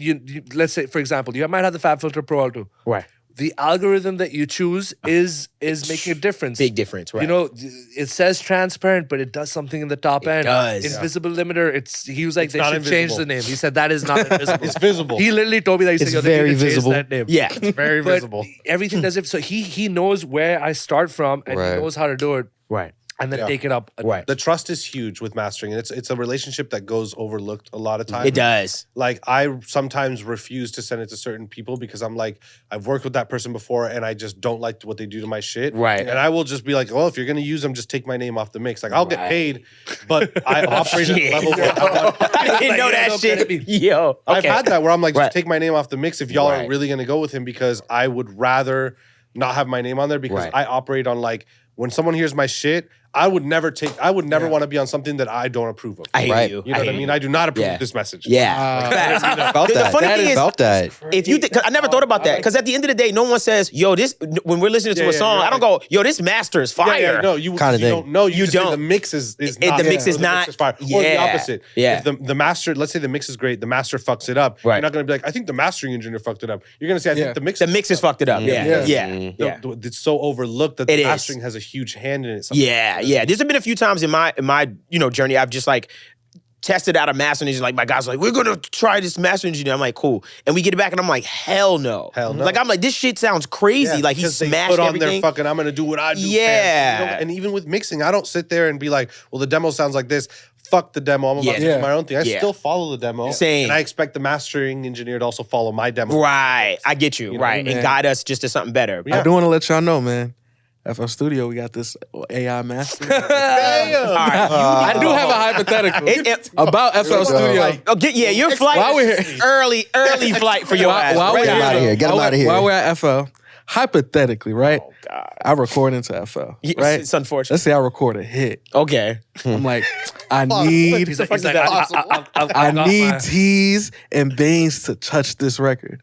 you let's say for example, you might have the Fab Filter Pro Alto. Right. The algorithm that you choose is making a difference. Big difference, right? You know, it says transparent, but it does something in the top end. does. Invisible limiter. He was like, It's they not should change invisible. the name. He said that is not invisible. It's visible. He literally told me that. He said, It's yo, they very need to change visible. that name. Yeah. It's very But visible. everything does it. So he knows where I start from and he knows how to do it Right. and then take it up. Right. The trust is huge with mastering, and it's a relationship that goes overlooked a lot of times. It does. Like I sometimes refuse to send it to certain people because I'm like, I've worked with that person before, and I just don't like what they do to my shit. Right. And I will just be like, well, if you're gonna use them, just take my name off the mix. Like I'll get paid, but I operate at a level where I didn't know that shit. Yo. I've Okay. had that where I'm like, just Right. take my name off the mix if y'all Right. are really gonna go with him, because I would rather not have my name on there because Right. I operate on like when someone hears my shit, I would never want to be on something that I don't approve of. I hate Right. you. You know what I hate mean? I do not approve Yeah. of this message. Yeah. Facts. About The that. funny thing is, About that. if you, cause I never thought about that. Because at the end of the day, no one says, "Yo, this." When we're listening to a yeah, song, you're I don't go, "Yo, this master is Yeah, fire." yeah, no, you Kinda thing. don't know. You just say don't. the mix is If not. the mix is or the not- mix is fire. Or the yeah, opposite. yeah. If the master, let's say the mix is great, the master fucks it up. Right. You're not going to be like, I think the mastering engineer fucked it up. You're going to say, I think the mix. The mix is fucked it up. Yeah. Yeah. It's so overlooked that It the is. mastering has a huge hand in it. sometimes. Yeah. There's been a few times in my journey I've just like tested out a master engineer. Like my guys are like, we're gonna try this master engineer. I'm like, cool. And we get it back and I'm like, hell no. Hell no. Like I'm like, this shit sounds crazy. Yeah, like he because they smashed put on everything. their fucking, I'm gonna do what I do. Yeah. You know, and even with mixing, I don't sit there and be like, well, the demo sounds like this. Fuck the demo. I'm about to do my own thing. I still follow the demo. Same. And I expect the mastering engineer to also follow my demo. Right. I get you. Right. And guide us just to something better. I do want to let y'all know, man. FL Studio, we got this AI master. All right. I do have a hypothetical about FL Studio. Your flight. While we're here. early flight for your ass. While Right we're Get him out of here. Get him out of here. While we're at FL, hypothetically, right? Oh God. I record into FL, right? It's unfortunate. Let's say I record a hit. Okay. I'm like, I need He's like, I need Teez and Bainz to touch this record.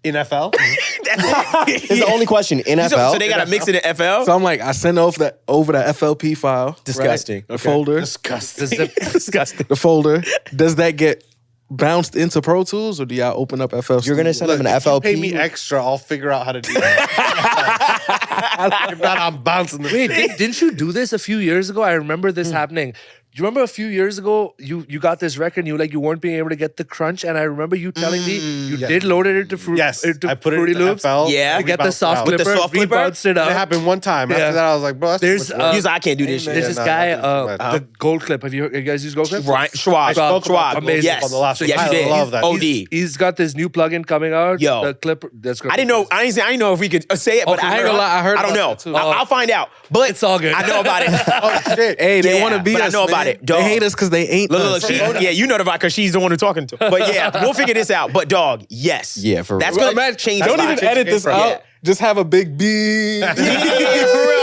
In FL? It's the only question in FL. So they gotta mix it in FL. So I'm like, I send over the FLP file. Disgusting. Right? The folder. Disgusting. Disgusting. The folder. Does that get bounced into Pro Tools, or do y'all open up FL Studio? You're gonna send Look, him an if you pay me FLP. extra, I'll figure out how to do that. If not, I'm bouncing the Wait, didn't you do this a few years ago? I remember this happening. you remember a few years ago, you got this record and you weren't being able to get the crunch, and I remember you telling me you did load it into Yes, into I put it Fruity in Loops FL. Yeah. to get the Bounced it soft out. With the clipper, soft clipper? rebounced it It out. happened one time. Yeah. After that, I was like, bro, that's There's, too much work. He's like, I can't do this There's shit. this no, guy, that's too much. the Gold Clip. Have you guys used Gold Clip? Right, Schwab. spoke about Schwab. the Gold Yes. Clip on the last one. Yes, you I did. love that. OD. He's got this new plugin coming out. Yo. The clipper. That's I didn't know. I didn't know if we could say it, but Okay, I I ain't gonna lie, I heard I don't about know. that too. I'll find out. But It's all good. I know about it. Oh shit! Hey, they Yeah, want to be but I us. know about man. it, dog. They hate us because they ain't Look, us. yeah, you know about because she's the one who's talking to. But yeah, we'll figure this out. But dog, yes, Yeah, for that's real. gonna Imagine- change. Don't lives. even edit this Yeah. out. Just have a big B. Yeah, for real.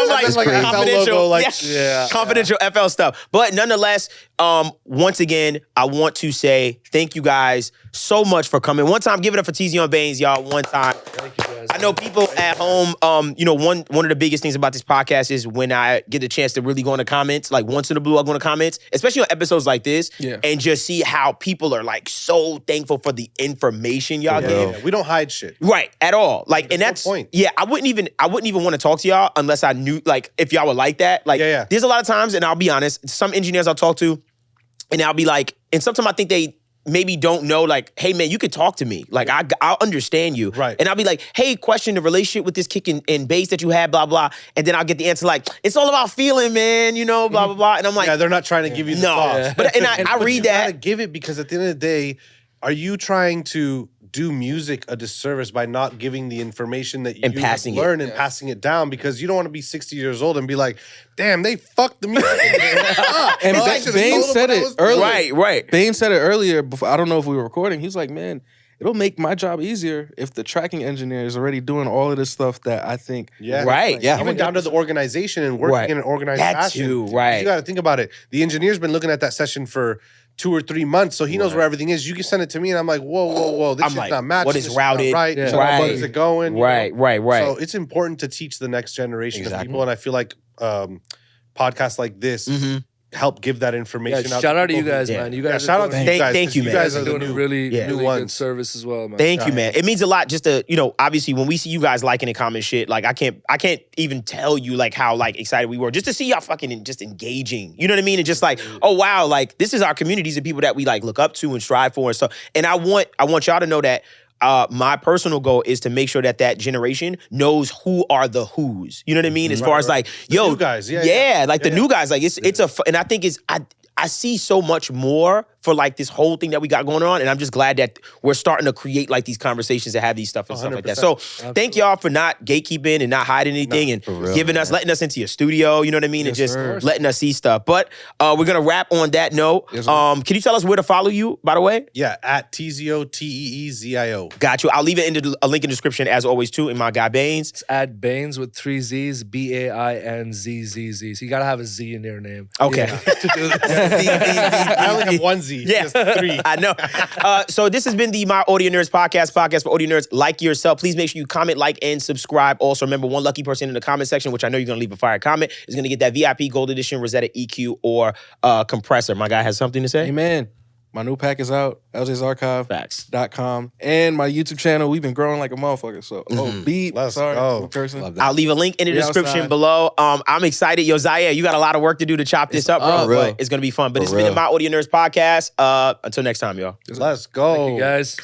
I'm like, That's like an FL confidential, logo, like, confidential FL stuff. But nonetheless, once again, I want to say thank you guys so much for coming. One time, give it up for Teezio and Bainz, y'all. One time. Thank you guys. I know people at home, one of the biggest things about this podcast is when I get the chance to really go into comments, like once in a blue, I go into comments, especially on episodes like this, Yeah. and just see how people are like so thankful for the information y'all give. Yeah, we don't hide shit. Right, at all. Like, and no that's point. yeah. I wouldn't even want to talk to y'all unless I knew, like, if y'all were like that. Like, Yeah. there's a lot of times, and I'll be honest, some engineers I'll talk to, and I'll be like, and sometimes I think they maybe don't know, like, hey man, you could talk to me. Like, I'll understand you. Right. And I'll be like, hey, question the relationship with this kick and bass that you had, blah blah. And then I'll get the answer like, it's all about feeling, man. You know, blah blah blah. And I'm like, Yeah, they're not trying to give you the no. sauce. But and I But read you that. gotta give it because at the end of the day, are you trying to do music a disservice by not giving the information that And you passing it. learn and passing it down? Because you don't want to be 60 years old and be like, damn, they fucked the music. And Bro, I Bain should've Bain told him said when I it was- earlier. Right. Bain said it earlier. Before, I don't know if we were recording. He was like, man, it'll make my job easier if the tracking engineer is already doing all of this stuff that I think. Yeah. Right. Yeah. Even down to the organization and working Right. in an organized That fashion. too, right. You got to think about it. The engineer's been looking at that session for 2 or 3 months, so he knows where everything is. You can send it to me, and I'm like, whoa, this I'm shit's like, not matching. what is this shit's not routed? right? Yeah. So Right. Where is it going? You know? Right. So it's important to teach the next generation of Exactly. people, and I feel like podcasts like this help give that Yeah, information. shout out to you people who- guys, Yeah. man. You Yeah, guys shout are out to doing, you guys. Thank 'cause you, man. You guys are doing the a new, really, Yeah. really new good ones. service as well, man. Thank you, man. It means a lot just to, obviously when we see you guys liking and comment shit, like I can't even tell you like how like excited we were just to see y'all fucking just engaging. You know what I mean? And just like, oh wow, like this is our communities and people that we like look up to and strive for and stuff. And I want y'all to know that my personal goal is to make sure that generation knows who are the who's. You know what I mean? As far as like, yo, new guys. Yeah. like the new guys. Like it's and I think I see so much more for like this whole thing that we got going on, and I'm just glad that we're starting to create like these conversations and have these stuff and stuff like that. So thank y'all for not gatekeeping and not hiding anything and giving us, letting us into your studio. You know what I mean? And just letting us see stuff. But we're gonna wrap on that note. Can you tell us where to follow you? By the way, Yeah, at Teezio, Teezio. got you. I'll leave it in a link in the description as always too. And my guy Bainz. It's at Bainz with 3 Z's, BAINZZZ. So you gotta have a Z in your name. Okay. To do this. I only have 1 Z. Yeah. Just 3. I know. So this has been the My Audio Nerds podcast for audio nerds like yourself. Please make sure you comment, like, and subscribe. Also, remember, one lucky person in the comment section, which I know you're going to leave a fire comment, is going to get that VIP Gold Edition Rosetta EQ or compressor. My guy has something to say? Hey, man, my new pack is out. Facts. LJ'sArchive.com. And my YouTube channel, we've been growing like a motherfucker. So, beat. Let's Sorry, go. I'm cursing. Love that. I'll leave a link in the We description outside. below. I'm excited. Yo, Zaire, you got a lot of work to do to chop this up, bro. up, bro. But it's going to be fun. But For it's been the real. My Audio Nerds podcast. Until next time, y'all. Let's go. You guys.